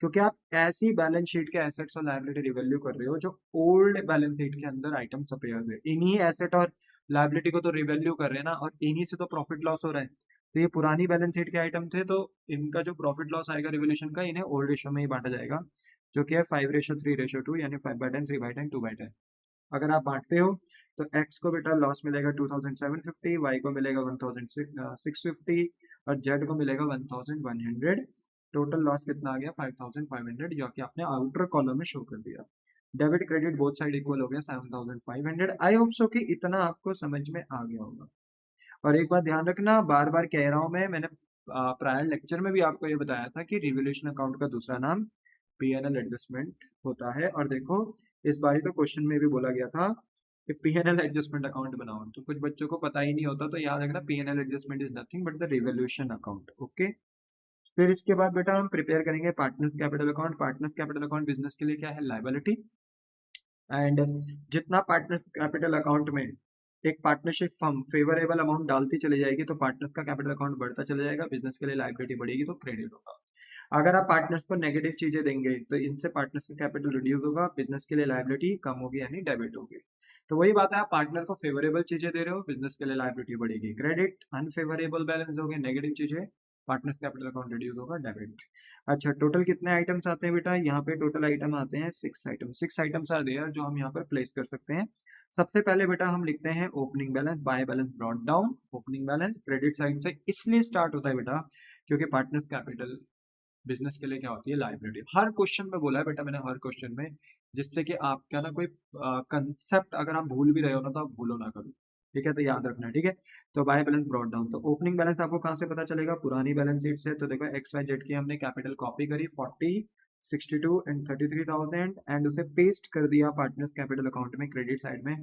क्योंकि आप ऐसी बैलेंस शीट के एसेट्स और लायबिलिटी रिवैल्यू कर रहे हो जो ओल्ड बैलेंस शीट के अंदर आइटम अपेयर हुए। इन्हीं एसेट और लायबिलिटी को तो रिवैल्यू कर रहे हैं ना, और इन्हीं से तो प्रॉफिट लॉस हो रहा है। तो ये पुरानी बैलेंस शीट के आइटम थे, तो इनका जो प्रॉफिट लॉस आएगा रिवोल्यूशन का, इन्हें ओल्ड रेशो में ही बांटा जाएगा, जो कि है 5:3:2, यानी 5/10, 3/10, 2/10। अगर आप बांटते हो तो x को बेटा लॉस मिलेगा 2750, y को मिलेगा 1650 और z को मिलेगा 1100। टोटल लॉस कितना आ गया, 5500, जो कि आपने आउटर कॉलम में शो कर दिया। Debit credit both side equal हो गया 7500। आई होप सो कि इतना आपको समझ में आ गया होगा। और एक बात ध्यान रखना, बार बार कह रहा हूं मैंने प्रायर लेक्चर में भी आपको ये बताया था कि रिवोल्यूशन अकाउंट का दूसरा नाम पीएनएल एडजस्टमेंट होता है। और देखो इस बार तो क्वेश्चन में भी बोला गया था कि पीएनएल एडजस्टमेंट अकाउंट बनाओ, तो कुछ बच्चों को पता ही नहीं होता, तो याद रखना PNL adjustment is nothing but the revolution account. Okay, फिर इसके बाद बेटा हम प्रिपेयर करेंगे partners capital account. Partners capital account business के लिए क्या है, लायबिलिटी। एंड जितना पार्टनर्स कैपिटल अकाउंट में एक पार्टनरशिप फर्म फेवरेबल अमाउंट डालती चली जाएगी तो पार्टनर्स का कैपिटल अकाउंट बढ़ता चला जाएगा, बिजनेस के लिए लायबिलिटी बढ़ेगी तो क्रेडिट होगा। अगर आप पार्टनर्स को नेगेटिव चीजें देंगे तो इनसे पार्टनर्स का कैपिटल रिड्यूस होगा, बिजनेस के लिए लायबिलिटी कम होगी यानी डेबिट होगी। तो वही बात है, आप पार्टनर को फेवरेबल चीजें दे रहे हो, बिजनेस के लिए लायबिलिटी बढ़ेगी क्रेडिट, अनफेवरेबल बैलेंस दोगे नेगेटिव चीजें, पार्टनर्स कैपिटल अकाउंट रिड्यूस होगा डेबिट। अच्छा, टोटल कितने आइटम्स आते हैं बेटा, यहाँ पे टोटल आइटम आते हैं 6 आइटम। 6 आइटम्स आर देयर जो हम यहाँ पर प्लेस कर सकते हैं। सबसे पहले बेटा हम लिखते हैं opening balance, by balance brought down. Opening balance credit side से इसलिए स्टार्ट होता है बेटा क्योंकि पार्टनर्स कैपिटल बिजनेस के लिए क्या होती है, लायबिलिटी। हर क्वेश्चन में बोला है बेटा मैंने, हर क्वेश्चन में, जिससे कि आपका ना कोई कंसेप्ट अगर आप भूल भी रहे हो ना तो आप भूलो ना कभी, ठीक है, तो याद रखना, ठीक है। तो बाय बैलेंस ब्रॉट डाउन, तो ओपनिंग बैलेंस आपको कहाँ से पता चलेगा, पुरानी बैलेंस शीट से। तो देखो एक्स वाई जेड की हमने कैपिटल कॉपी करी 40, 62 एंड 33,000 एंड उसे पेस्ट कर दिया पार्टनर्स कैपिटल अकाउंट में क्रेडिट साइड में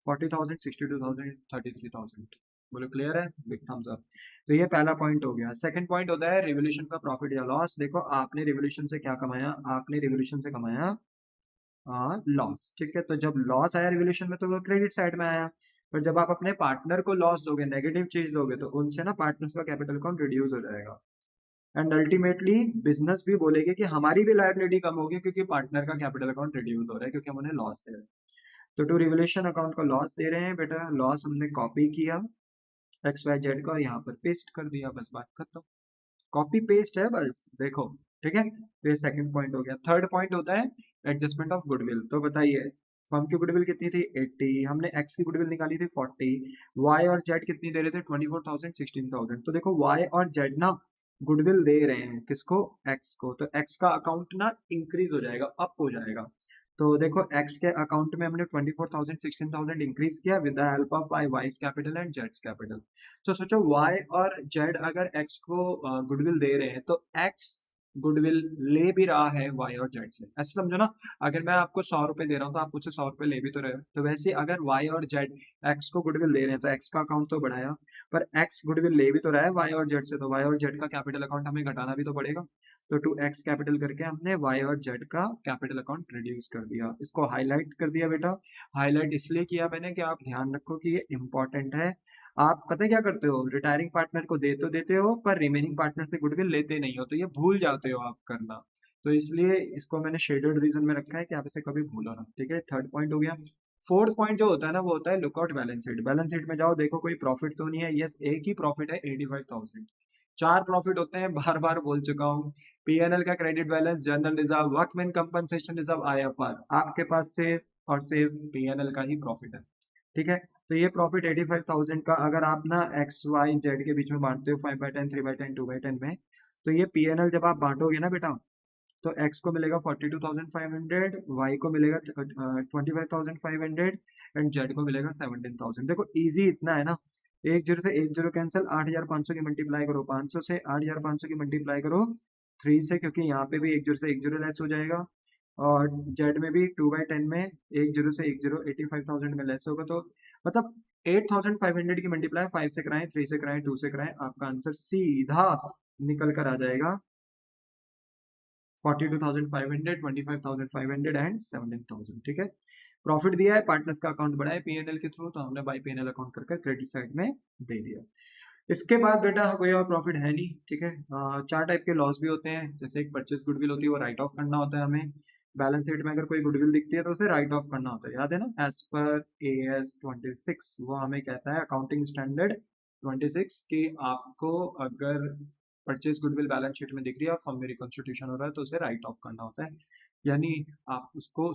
40,000, 62,000, 33,000। बोलो क्लियर है, बिग थम्स अप। तो ये पहला पॉइंट हो गया। सेकंड पॉइंट होता है रिवोल्यूशन का प्रॉफिट या लॉस। देखो आपने रिवोल्यूशन से क्या कमाया, आपने रिवोल्यूशन से कमाया लॉस, ठीक है। तो जब लॉस आया रिवोल्यूशन में तो वो क्रेडिट साइड में आया, पर जब आप अपने पार्टनर को लॉस दोगे, नेगेटिव चीज दोगे, तो उनसे ना पार्टनर्स का कैपिटल अकाउंट रिड्यूस हो जाएगा एंड अल्टीमेटली बिजनेस भी बोलेगी कि हमारी भी लायबिलिटी कम होगी क्योंकि पार्टनर का कैपिटल अकाउंट रिड्यूस हो रहा है क्योंकि हम उन्हें लॉस दे रहे हैं। तो टू रिवोल्यूशन अकाउंट का लॉस दे रहे हैं बेटा, लॉस हमने कॉपी किया एक्स वाई जेड का और यहाँ पर पेस्ट कर दिया, बस बात खत्म। कॉपी पेस्ट है बस, देखो, ठीक है। तो ये सेकंड पॉइंट हो गया। थर्ड पॉइंट होता है एडजस्टमेंट ऑफ गुडविल। तो बताइए फर्म की गुडविल कितनी थी 80, हमने एक्स की गुडविल निकाली थी 40, वाई और जेड कितनी दे रहे थे 24,000, 16,000। तो देखो वाई और जेड ना गुडविल दे रहे हैं किसको, एक्स को, तो एक्स का अकाउंट ना इंक्रीज हो जाएगा, अप हो जाएगा। तो देखो एक्स के अकाउंट में हमने 24,000 16,000 इंक्रीज किया with the help of Y, Y's capital and जेड्स कैपिटल। तो सोचो वाई और जेड अगर एक्स को गुडविल दे रहे हैं तो एक्स गुडविल ले भी रहा है वाई और जेड से, ऐसे समझो ना। अगर मैं आपको 100 रुपए दे रहा हूँ तो आप मुझसे 100 रुपए ले भी तो रहे हो, तो वैसे ही अगर वाई और जेड एक्स को गुडविल दे रहे हैं तो एक्स का अकाउंट तो बढ़ाया, पर एक्स गुडविल ले भी तो रहा है वाई और जेड से, तो वाई और जेड का कैपिटल अकाउंट हमें घटाना भी तो पड़ेगा। तो 2x कैपिटल करके हमने y और z का कैपिटल अकाउंट रिड्यूस कर दिया, इसको हाईलाइट कर दिया बेटा। हाईलाइट इसलिए किया मैंने कि आप ध्यान रखो कि ये इंपॉर्टेंट है। आप पता है क्या करते हो, रिटायरिंग पार्टनर को दे तो देते हो पर रिमेनिंग पार्टनर से गुडविल लेते नहीं हो, तो ये भूल जाते हो आप करना। तो इसलिए इसको मैंने शेडेड रीजन में रखा है कि आप इसे कभी भूलो ना, ठीक है। थर्ड पॉइंट हो गया। फोर्थ पॉइंट जो होता है ना वो होता है lookout balance sheet. Balance sheet में जाओ, देखो कोई प्रॉफिट तो नहीं है, यस एक ही प्रॉफिट है 85,000। चार प्रॉफिट होते हैं, बार बार बोल चुका हूँ। पीएनएल का credit balance, general reserve, workman compensation reserve, IFR, आपके पास सिर्फ और सिर्फ पीएनएल का ही प्रॉफिट है, ठीक है। तो ये प्रॉफिट 85,000 का अगर आप ना एक्स वाई जेड के बीच में बांटते हो 5/10 3/10 2/10 में, तो ये पीएनएल जब आप बांटोगे ना बेटा, तो एक्स को मिलेगा 42,500, वाई को मिलेगा 25,500 एंड जेड को मिलेगा 17,000। देखो इजी इतना है ना, एक जीरो से एक जीरो कैंसिल, 8,500 की मल्टीप्लाई करो 500 से, 8,500 की मल्टीप्लाई करो 3 से, क्योंकि यहाँ पे भी एक जीरो से एक जीरो लेस हो जाएगा, और जेड में भी 2/10 में एक जीरो से एक जीरो 85,000 में लेस होगा। तो मतलब 8,500 की मल्टीप्लाई 5 से कराएं, 3 से कराएं, 2 से कराएं, आपका आंसर सीधा निकल कर आ जाएगा 42,500, 25,500 एंड 17,000, ठीक है। प्रॉफिट दिया है, पार्टनर्स का अकाउंट बढ़ा है पीएनएल के थ्रू, तो हमने बाई पीएनएल अकाउंट करके क्रेडिट साइड में दे दिया। इसके बाद बेटा कोई और प्रॉफिट है नहीं, ठीक है। चार टाइप के लॉस भी होते हैं, जैसे एक परचेज गुडविल होती है, वो राइट ऑफ करना होता है हमें। बैलेंस शीट में अगर कोई गुडविल दिखती है तो उसे राइट ऑफ करना होता है, याद है ना, एज पर AS 26 वो हमें कहता है अकाउंटिंग स्टैंडर्ड 26 कि आपको अगर परचेज गुडविल बैलेंस शीट में दिख रही है और फर्म में रिकॉन्स्टिट्यूशन हो रहा है तो उसे राइट ऑफ करना होता है, यानी आप उसको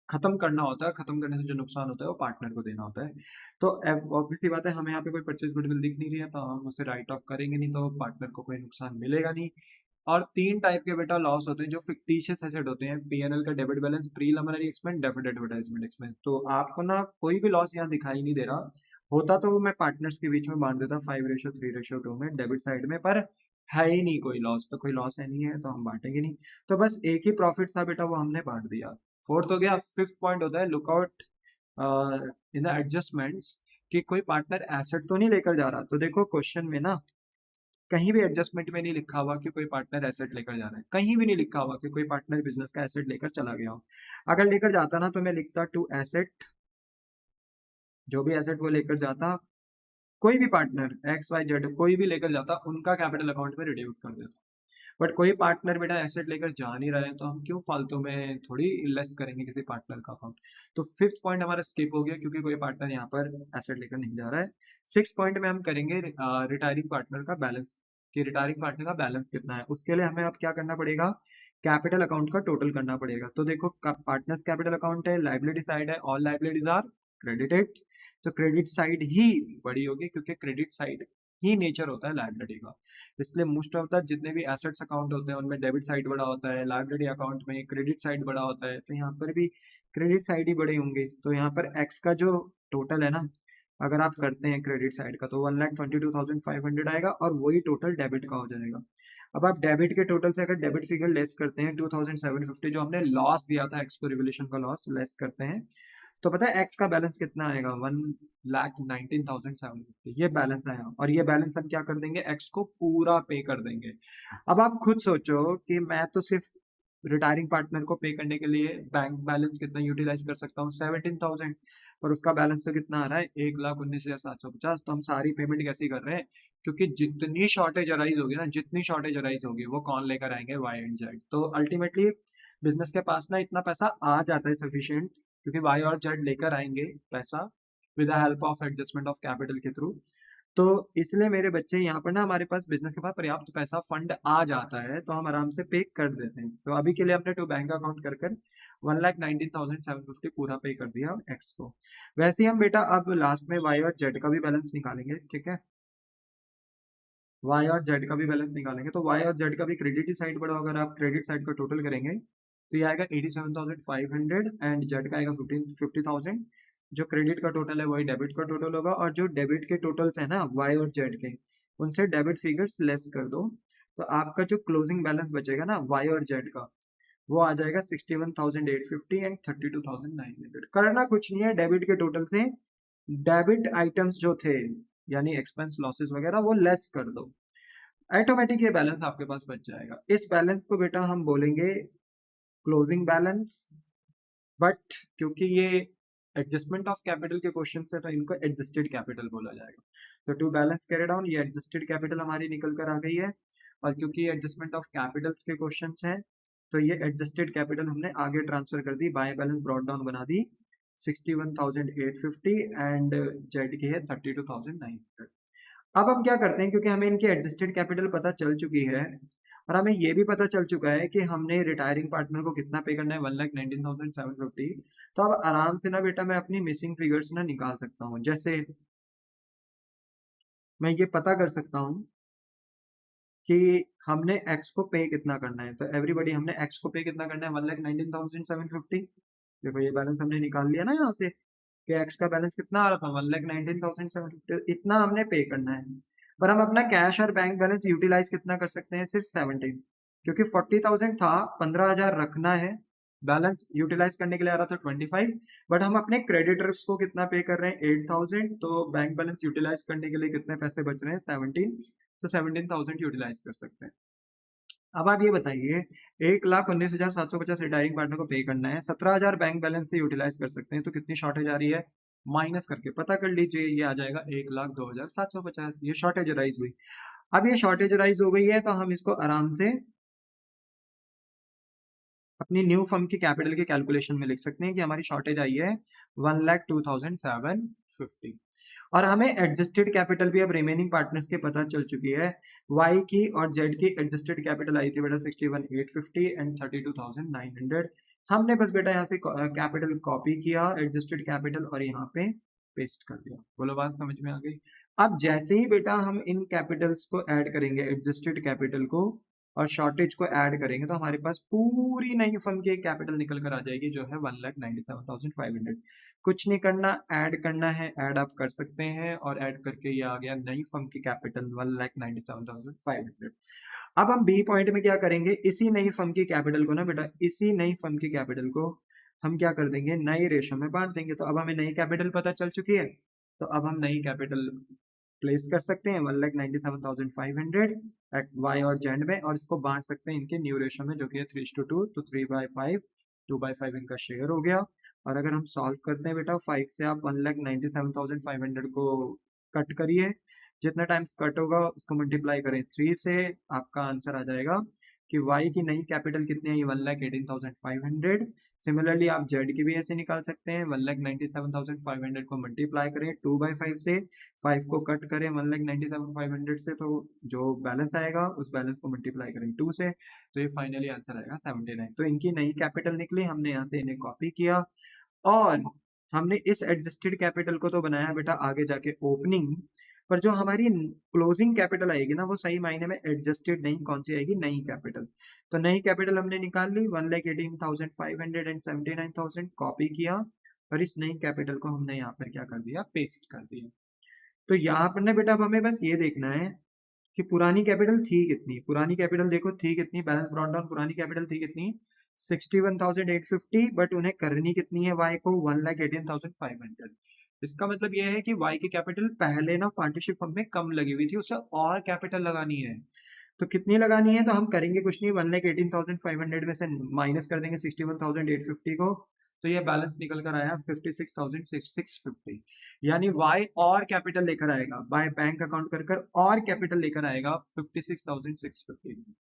खत्म करना होता है, खत्म करने से जो नुकसान होता है वो पार्टनर को देना होता है। तो ऑब्वियसली बात है, हमें यहाँ पे कोई परचेज गुडविल दिख नहीं रही है तो हम उसे राइट ऑफ करेंगे नहीं, तो पार्टनर को कोई नुकसान मिलेगा नहीं। और तीन टाइप के बेटा लॉस होते हैं जो फिक्टिशियस एसेट होते हैं, पीएनएल का debit balance, preliminary expense, debit advertisement expense. तो आपको ना कोई भी लॉस यहाँ दिखाई नहीं दे रहा होता, तो वो मैं पार्टनर्स के बीच में बांट देता 5:3:2 में डेबिट साइड में, पर है ही नहीं कोई लॉस, तो कोई लॉस है नहीं है तो हम बांटेंगे नहीं। तो बस एक ही प्रॉफिट था बेटा, वो हमने बांट दिया। फोर्थ हो गया। फिफ्थ पॉइंट होता है लुकआउट इन द एडजस्टमेंट्स, कि कोई पार्टनर एसेट तो नहीं लेकर जा रहा। तो देखो क्वेश्चन में ना कहीं भी एडजस्टमेंट में नहीं लिखा हुआ कि कोई पार्टनर एसेट लेकर जा रहा है, कहीं भी नहीं लिखा हुआ कि कोई पार्टनर बिजनेस का एसेट लेकर चला गया हो। अगर लेकर जाता ना तो मैं लिखता टू एसेट, जो भी एसेट वो लेकर जाता, कोई भी पार्टनर एक्स वाई जेड कोई भी लेकर जाता, उनका कैपिटल अकाउंट में रिड्यूस कर देता। बट कोई पार्टनर बेटा एसेट लेकर जा नहीं रहा है तो हम क्यों फालतू में थोड़ी लेस करेंगे किसी पार्टनर का अकाउंट। तो फिफ्थ पॉइंट हमारा स्किप हो गया क्योंकि कोई पार्टनर यहाँ पर एसेट लेकर नहीं जा रहा है। सिक्स पॉइंट में हम करेंगे रिटायरिंग पार्टनर का बैलेंस, कि रिटायरिंग पार्टनर का बैलेंस कितना है। उसके लिए हमें अब क्या करना पड़ेगा, कैपिटल अकाउंट का टोटल करना पड़ेगा। तो देखो पार्टनर्स कैपिटल अकाउंट है, लाइबिलिटी साइड है, ऑल लाइबिलिटीज आर क्रेडिटेड, तो क्रेडिट साइड ही बड़ी होगी क्योंकि क्रेडिट साइड ही नेचर होता है लाइबिलिटी का। इसलिए मोस्ट ऑफ द जितने भी एसेट्स अकाउंट होते हैं उनमें डेबिट साइड बड़ा होता है, लाइबिलिटी अकाउंट में क्रेडिट साइड बड़ा होता है, तो यहाँ पर भी क्रेडिट साइड ही बड़े होंगे। तो यहाँ पर एक्स का जो टोटल है ना, अगर आप करते हैं क्रेडिट साइड का तो 1,22,500 आएगा और वही टोटल डेबिट का हो जाएगा। अब आप डेबिट के टोटल से अगर डेबिट फिगर लेस करते हैं 2,750 जो हमने लॉस दिया था एक्स को, रिवोल्यूशन का लॉस लेस करते हैं, तो पता है एक्स का बैलेंस कितना आएगा, 1,19,750 ये बैलेंस आया। और ये बैलेंस हम क्या कर देंगे, एक्स को पूरा पे कर देंगे। अब आप खुद सोचो कि मैं तो सिर्फ रिटायरिंग पार्टनर को पे करने के लिए बैंक बैलेंस कितना यूटिलाइज कर सकता हूँ, 17,000, पर उसका बैलेंस तो कितना आ रहा है, 1,19,750। तो हम सारी पेमेंट कैसे कर रहे हैं, क्योंकि जितनी शॉर्टेज अराइज होगी ना, जितनी शॉर्टेज अराइज होगी वो कौन लेकर आएंगे, वाई एंड जेड। तो अल्टीमेटली बिजनेस के पास ना इतना पैसा आ जाता है सफिशियंट, क्योंकि वाई और जेड लेकर आएंगे पैसा with the help of adjustment of capital के थ्रू। तो इसलिए मेरे बच्चे यहाँ पर ना हमारे पास बिजनेस के पास पर्याप्त पैसा फंड आ जाता है तो हम आराम से पे कर देते हैं। तो अभी के लिए हमने टू बैंक अकाउंट कर कर 1,19,750 पूरा पे कर दिया एक्स को। वैसे ही हम बेटा अब लास्ट में वाई और जेड का भी बैलेंस निकालेंगे, ठीक है। वाई और जेड का भी बैलेंस निकालेंगे तो वाई और जेड का भी क्रेडिट ही साइड बढ़ा, अगर आप क्रेडिट साइड का टोटल करेंगे तो ये आएगा 87,500 एंड जेड का आएगा 50,000। जो क्रेडिट का टोटल है वही डेबिट का टोटल होगा, और जो डेबिट के टोटल्स है ना वाई और जेड के, उनसे डेबिट फिगर्स लेस कर दो, तो आपका जो क्लोजिंग बैलेंस बचेगा ना वाई और जेड का, वो आ जाएगा 61,850 एंड 32,900। करना कुछ नहीं है, डेबिट के टोटल से डेबिट आइटम्स जो थे यानी एक्सपेंस लॉसेस वगैरह वो लेस कर दो, ऑटोमेटिक ये बैलेंस आपके पास बच जाएगा। इस बैलेंस को बेटा हम बोलेंगे क्लोजिंग बैलेंस, बट क्योंकि ये एडजस्टमेंट ऑफ कैपिटल के क्वेश्चन है तो इनको एडजस्टेड कैपिटल बोला जाएगा। तो टू बैलेंस कैरी डाउन ये एडजस्टेड कैपिटल हमारी निकल कर आ गई है, और क्योंकि एडजस्टमेंट ऑफ कैपिटल्स के क्वेश्चन हैं तो ये एडजस्टेड कैपिटल हमने आगे ट्रांसफर कर दी, बाय बैलेंस ब्रॉट डाउन बना दी 61,850 एंड जेड की है 32,900। अब हम क्या करते हैं, क्योंकि हमें इनकी एडजस्टेड कैपिटल पता चल चुकी है और हमें ये भी पता चल चुका है कि हमने रिटायरिंग पार्टनर को कितना पे करना है 1,19,750। तो अब आराम से ना बेटा मैं अपनी मिसिंग फिगर्स ना निकाल सकता हूँ। जैसे मैं ये पता कर सकता हूँ कि हमने एक्स को पे कितना करना है, तो एवरीबॉडी हमने एक्स को पे कितना करना है 1,19,750। देखो ये बैलेंस हमने निकाल लिया ना यहाँ से कि एक्स का बैलेंस कितना आ रहा था 1,19,750, इतना हमने पे करना है। पर हम अपना कैश और बैंक बैलेंस यूटिलाइज कितना कर सकते हैं, सिर्फ 17, क्योंकि 40,000 था, 15,000 रखना है, बैलेंस यूटिलाइज करने के लिए आ रहा था 25, बट हम अपने क्रेडिटर्स को कितना पे कर रहे हैं 8,000, तो बैंक बैलेंस यूटिलाइज करने के लिए कितने पैसे बच रहे हैं 17, तो 17,000 यूटिलाइज कर सकते हैं। अब आप ये बताइए 1,19,750 रिटायरिंग पार्टनर को पे करना है, 17,000 बैंक बैलेंस से यूटिलाइज कर सकते हैं, तो कितनी शॉर्टेज आ रही है माइनस करके पता कर लीजिए, ये आ जाएगा 1,02,750, ये शॉर्टेज राइज हुई। अब ये शॉर्टेज राइज हो गई है तो हम इसको आराम से अपनी न्यू फर्म की कैपिटल के कैलकुलेशन में लिख सकते हैं कि हमारी शॉर्टेज आई है 1,02,750, और हमें एडजस्टेड कैपिटल भी अब रिमेनिंग पार्टनर्स के पता चल चुकी है। वाई की और जेड की एडजस्टेड कैपिटल आई थी बेटा 61,850 एंड 32,900। हमने बस बेटा यहाँ से कैपिटल कॉपी किया एडजस्टेड कैपिटल और यहाँ पे पेस्ट कर दिया। बोलो बात समझ में आ गई। अब जैसे ही बेटा हम इन कैपिटल्स को ऐड करेंगे एडजस्टेड कैपिटल को और शॉर्टेज को ऐड करेंगे तो हमारे पास पूरी नई फर्म की एक कैपिटल निकल कर आ जाएगी जो है 1,97,500। कुछ नहीं करना, ऐड करना है, ऐड आप कर सकते हैं, और ऐड करके ये आ गया नई फर्म की कैपिटल 1,97,500। अब हम बी पॉइंट में क्या करेंगे, इसी नई फर्म की कैपिटल को ना बेटा, इसी नई फर्म की कैपिटल को हम क्या कर देंगे नई रेशो में बांट देंगे। तो अब हमें नई कैपिटल पता चल चुकी है, तो अब हम नई कैपिटल प्लेस कर सकते हैं 1,97,500 वाई और जेड में, और इसको बांट सकते हैं इनके न्यू रेशो में जो कि है 3:2, तो 3/5, 2/5 इनका शेयर हो गया। और अगर हम सॉल्व करते हैं बेटा 5 से आप 1,97,500 को कट करिए, जितना टाइम्स कट होगा उसको मल्टीप्लाई करें 3 से, आपका आंसर आ जाएगा कि y की नई कैपिटल कितनी है 1,18,500। सिमिलरली आप z की भी ऐसे निकाल सकते हैं 1,97,500 को मल्टीप्लाई करें 2/5 से, 5 को कट करें 1,97,500 से, तो जो बैलेंस आएगा उस बैलेंस को मल्टीप्लाई करें 2 से, तो ये फाइनली आंसर आएगा 79। तो इनकी नई कैपिटल निकली, हमने यहाँ से इन्हें कॉपी किया और हमने इस एडजस्टेड कैपिटल को तो बनाया बेटा आगे जाके ओपनिंग, पर जो हमारी क्लोजिंग कैपिटल आएगी ना वो सही मायने में एडजस्टेड नहीं, कौन सी आएगी नई कैपिटल। तो नई कैपिटल हमने निकाल ली 1,18,500 एंड 79,000 कॉपी किया, और इस नई कैपिटल को हमने यहाँ पर क्या कर दिया पेस्ट कर दिया। तो यहाँ पर ना बेटा अब हमें बस ये देखना है कि पुरानी कैपिटल थी कितनी, पुरानी कैपिटल देखो थी कितनी, बैलेंस ब्रॉट डाउन पुरानी कैपिटल थी कितनी 61,850, बट उन्हें करनी कितनी है y को 1,18,500। इसका मतलब यह है कि y की कैपिटल पहले ना पार्टनरशिप फर्म में कम लगी हुई थी, उसे और कैपिटल लगानी है। तो कितनी लगानी है, तो हम करेंगे कुछ नहीं 1,18,500 में से माइनस कर देंगे 61,850 को, तो ये बैलेंस निकल कर आया 56,650, यानी y और कैपिटल लेकर आएगा, बाय बैंक अकाउंट कर और कैपिटल लेकर आएगा 56,650,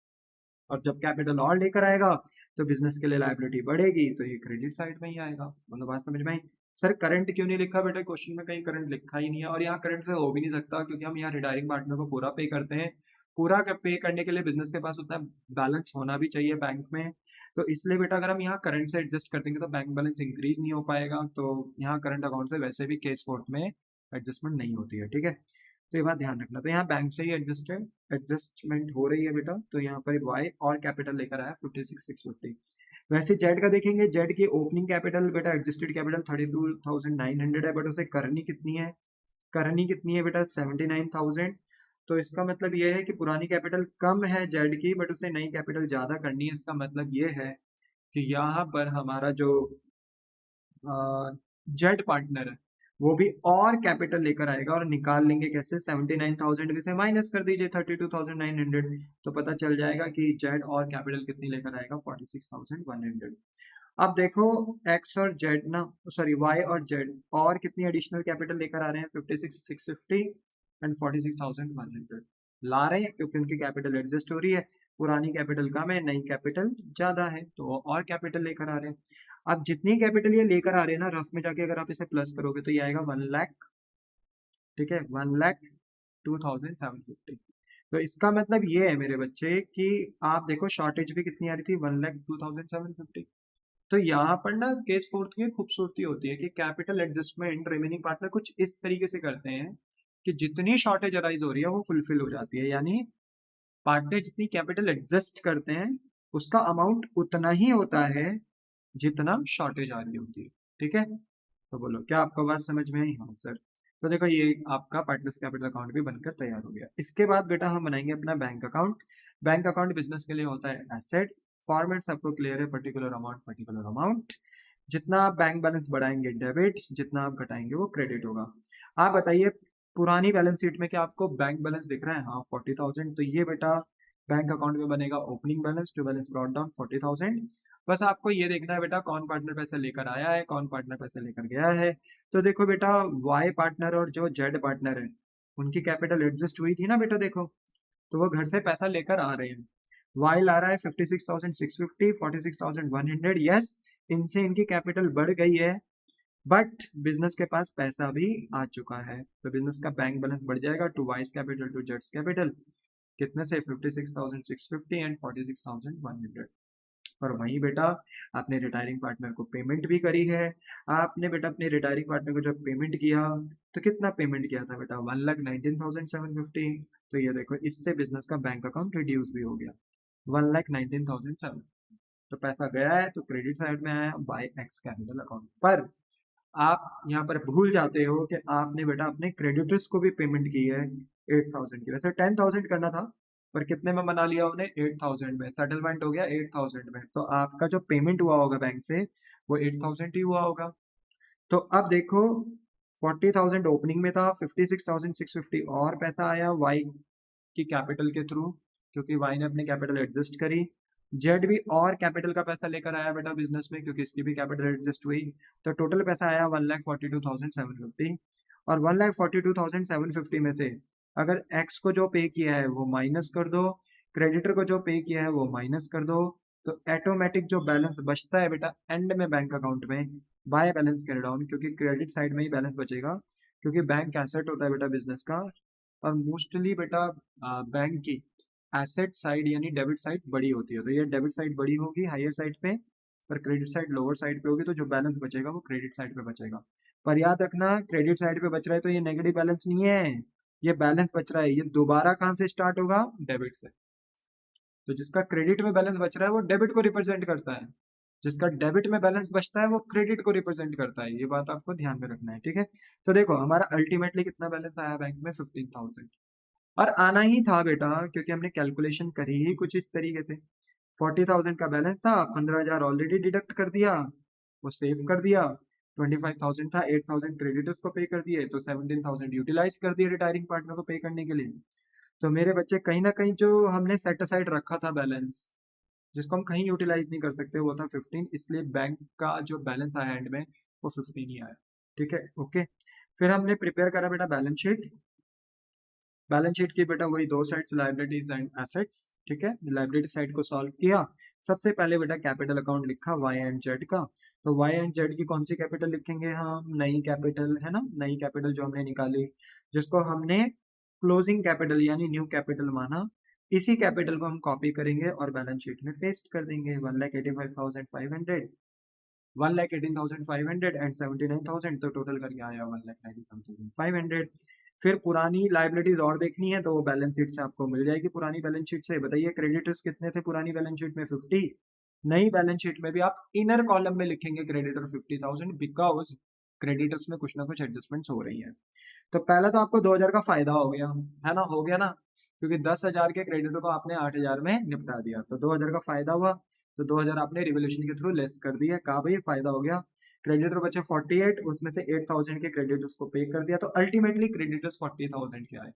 और जब कैपिटल और लेकर आएगा तो बिजनेस के लिए लायबिलिटी बढ़ेगी, तो ये क्रेडिट साइड में ही आएगा। मतलब बात समझ में आई। सर करंट क्यों नहीं लिखा बेटा, क्वेश्चन में कहीं करंट लिखा ही नहीं है, और यहाँ करंट से हो भी नहीं सकता क्योंकि हम यहाँ रिटायरिंग पार्टनर को पूरा पे करते हैं, पूरा पे करने के लिए बिजनेस के पास उतना बैलेंस होना भी चाहिए बैंक में, तो इसलिए बेटा अगर हम यहाँ करंट से एडजस्ट कर देंगे तो बैंक बैलेंस इंक्रीज नहीं हो पाएगा, तो यहाँ करंट अकाउंट से वैसे भी केस फोर्थ में एडजस्टमेंट नहीं होती है। ठीक है, तो ये बात ध्यान रखना। तो यहाँ बैंक से ही एडजस्टमेंट हो रही है बेटा, तो यहाँ पर वाई और कैपिटल लेकर आया 56,650। वैसे जेड का देखेंगे, जेड की ओपनिंग कैपिटल बेटा एडजस्टेड कैपिटल 32,900 है, बट उसे करनी कितनी है, करनी कितनी है बेटा 79,000। तो इसका मतलब ये है कि पुरानी कैपिटल कम है जेड की, बट उसे नई कैपिटल ज्यादा करनी है। इसका मतलब ये है कि यहाँ पर हमारा जो जेड पार्टनर है वो भी और कैपिटल लेकर आएगा, और निकाल लेंगे कैसे, 79,000 में से माइनस कर दीजिए 32,900, तो पता चल जाएगा कि जेड और कैपिटल कितनी लेकर आएगा, 46,100। अब देखो एक्स और जेड ना, सॉरी वाई और जेड और कितनी एडिशनल कैपिटल लेकर आ रहे हैं, 56,650 एंड 46,100 ला रहे हैं, क्योंकि उनकी कैपिटल एडजस्ट हो रही है। पुरानी कैपिटल कम है, नई कैपिटल ज्यादा है, तो और कैपिटल लेकर आ रहे हैं। अब जितनी कैपिटल ये लेकर आ रहे हैं ना, रफ में जाके अगर आप इसे प्लस करोगे तो ये आएगा 1,00,000, ठीक है, 1,02,750। तो इसका मतलब ये है मेरे बच्चे कि आप देखो शॉर्टेज भी कितनी आ रही थी, 1,02,750। तो यहाँ पर ना केस फोर्थ की खूबसूरती होती है कि कैपिटल एडजस्टमेंट रिमेनिंग पार्टनर कुछ इस तरीके से करते हैं कि जितनी शॉर्टेज अराइज हो रही है वो फुलफिल हो जाती है, यानी पार्टनर जितनी कैपिटल एडजस्ट करते हैं उसका अमाउंट उतना ही होता है जितना शॉर्टेज आ रही होती है, ठीक है। तो बोलो क्या आपको बात समझ में आई, हाँ सर। तो देखो ये आपका पार्टनर्स कैपिटल अकाउंट भी बनकर तैयार हो गया। इसके बाद बेटा हम बनाएंगे अपना bank account. Bank account business के लिए होता है एसेट, फॉर्मेट सबको क्लियर है, पर्टिकुलर अमाउंट पर्टिकुलर अमाउंट। जितना आप बैंक बैलेंस बढ़ाएंगे डेबिट, जितना आप घटाएंगे वो क्रेडिट होगा। आप बताइए पुरानी बैलेंस शीट में क्या आपको बैंक बैलेंस दिख रहा है, हाँ 40,000, तो ये बेटा बैंक अकाउंट में बनेगा opening balance, to balance brought down 40,000। बस आपको ये देखना है बेटा कौन पार्टनर पैसे लेकर आया है, कौन पार्टनर पैसे लेकर गया है। तो देखो बेटा वाई पार्टनर और जो जेड पार्टनर है उनकी कैपिटल एडजस्ट हुई थी ना बेटा, देखो तो वो घर से पैसा लेकर आ रहे हैं। वाई ला रहा है 56,650, 46,100, यस इनसे इनकी कैपिटल बढ़ गई है, बट बिजनेस के पास पैसा भी आ चुका है, तो बिजनेस का बैंक बैलेंस बढ़ जाएगा टू वाइज कैपिटल टू जेड्स कैपिटल, कितने से 56,650 एंड 46,100। और वहीं बेटा आपने रिटायरिंग पार्टनर को पेमेंट भी करी है। आपने बेटा अपने रिटायरिंग पार्टनर को जब पेमेंट किया तो कितना पेमेंट किया था बेटा, 1,19,750। तो ये देखो इससे बिजनेस का बैंक अकाउंट रिड्यूस भी हो गया, 1,19,700। तो पैसा गया है तो क्रेडिट साइड में आया बाय एक्स कैपिटल अकाउंट पर। आप यहाँ पर भूल जाते हो कि आपने बेटा अपने क्रेडिटर्स को भी पेमेंट की है 8,000 की, वैसे 10,000 करना था पर कितने में मना लिया उन्हें, 8,000 में सेटलमेंट हो गया 8,000 में, तो आपका जो पेमेंट हुआ होगा बैंक से वो 8,000 ही हुआ होगा। तो अब देखो 40,000 ओपनिंग में था, 56,650 और पैसा आया वाई की कैपिटल के थ्रू, क्योंकि वाई ने अपनी कैपिटल एडजस्ट करी। जेड भी और कैपिटल का पैसा लेकर आया बेटा बिजनेस में, क्योंकि इसकी भी कैपिटल एडजस्ट हुई। तो टोटल पैसा आया 1,42,750, और 1,42,750 में से अगर एक्स को जो पे किया है वो माइनस कर दो, क्रेडिटर को जो पे किया है वो माइनस कर दो, तो ऑटोमेटिक जो बैलेंस बचता है बेटा एंड में बैंक अकाउंट में बाय बैलेंस कैरी डाउन, क्योंकि क्रेडिट साइड में ही बैलेंस बचेगा, क्योंकि बैंक एसेट होता है बेटा बिजनेस का। और मोस्टली बेटा बैंक की एसेट साइड यानी डेबिट साइड बड़ी होती है, तो ये डेबिट साइड बड़ी होगी हायर साइड पे, पर क्रेडिट साइड लोअर साइड पे होगी, तो जो बैलेंस बचेगा वो क्रेडिट साइड पे बचेगा। पर याद रखना क्रेडिट साइड पे बच रहा है तो ये नेगेटिव बैलेंस नहीं है, ये बैलेंस बच रहा है, ये दोबारा कहाँ से स्टार्ट होगा, डेबिट से। तो जिसका क्रेडिट में बैलेंस बच रहा है वो डेबिट को रिप्रेजेंट करता है, जिसका डेबिट में बैलेंस बचता है वो क्रेडिट को रिप्रेजेंट करता है, ये बात आपको ध्यान में रखना है, ठीक है। तो देखो हमारा अल्टीमेटली कितना बैलेंस आया बैंक में, 15,000, और आना ही था बेटा क्योंकि हमने कैलकुलेशन करी ही कुछ इस तरीके से। 40,000 का बैलेंस था, 15,000 ऑलरेडी डिडक्ट कर दिया, वो सेव कर दिया। 25,000 था, 8,000 क्रेडिटर्स को पे कर दिए, तो 17,000 यूटिलाइज कर दिए रिटायरिंग पार्टनर को पे करने के लिए। तो मेरे बच्चे कहीं ना कहीं जो हमने सेट असाइड रखा था बैलेंस, जिसको हम कहीं यूटिलाइज नहीं कर सकते, वो था 15, इसलिए बैंक का जो बैलेंस आया एंड में वो 15 ही आया, ठीक है ओके। फिर हमने प्रिपेयर करा बेटा बैलेंस शीट। बैलेंस शीट की बेटा वही दो साइड्स लाइबिलिटीज एंड एसेट्स, ठीक है। लाइबिलिटी साइड को सॉल्व किया, सबसे पहले बेटा कैपिटल अकाउंट लिखा वाई एंड जेड का। तो वाई एंड जेड की कौन सी कैपिटल लिखेंगे हम, नई कैपिटल है ना, नई कैपिटल जो हमने निकाली, जिसको हमने क्लोजिंग कैपिटल यानी न्यू कैपिटल माना, इसी कैपिटल को हम कॉपी करेंगे और बैलेंस शीट में पेस्ट कर देंगे। 1,85,500, 1,18,500 एंड 79,000, तो टोटल करके आया 1,97,500। फिर पुरानी लाइबिलिटीज और देखनी है तो वो बैलेंस शीट से आपको मिल जाएगी। पुरानी बैलेंस शीट से बताइए क्रेडिटर्स कितने थे पुरानी बैलेंस शीट में, 50। नई बैलेंस शीट में भी आप इनर कॉलम में लिखेंगे क्रेडिटर 50,000 बिकॉज क्रेडिटर्स में कुछ ना कुछ एडजस्टमेंट्स हो रही है। तो पहला तो आपको 2,000 का फायदा हो गया, है ना, हो गया ना, क्योंकि 10,000 के क्रेडिटर को आपने 8,000 में निपटा दिया, तो 2,000 का फायदा हुआ। तो 2,000 आपने रिवोल्यूशन के थ्रू लेस कर दिया, कहा भाई फायदा हो गया। क्रेडिटर बचे 48, उसमें से 8,000 के क्रेडिटर्स को पे कर दिया, तो अल्टीमेटली क्रेडिटर्स 40,000 के आए।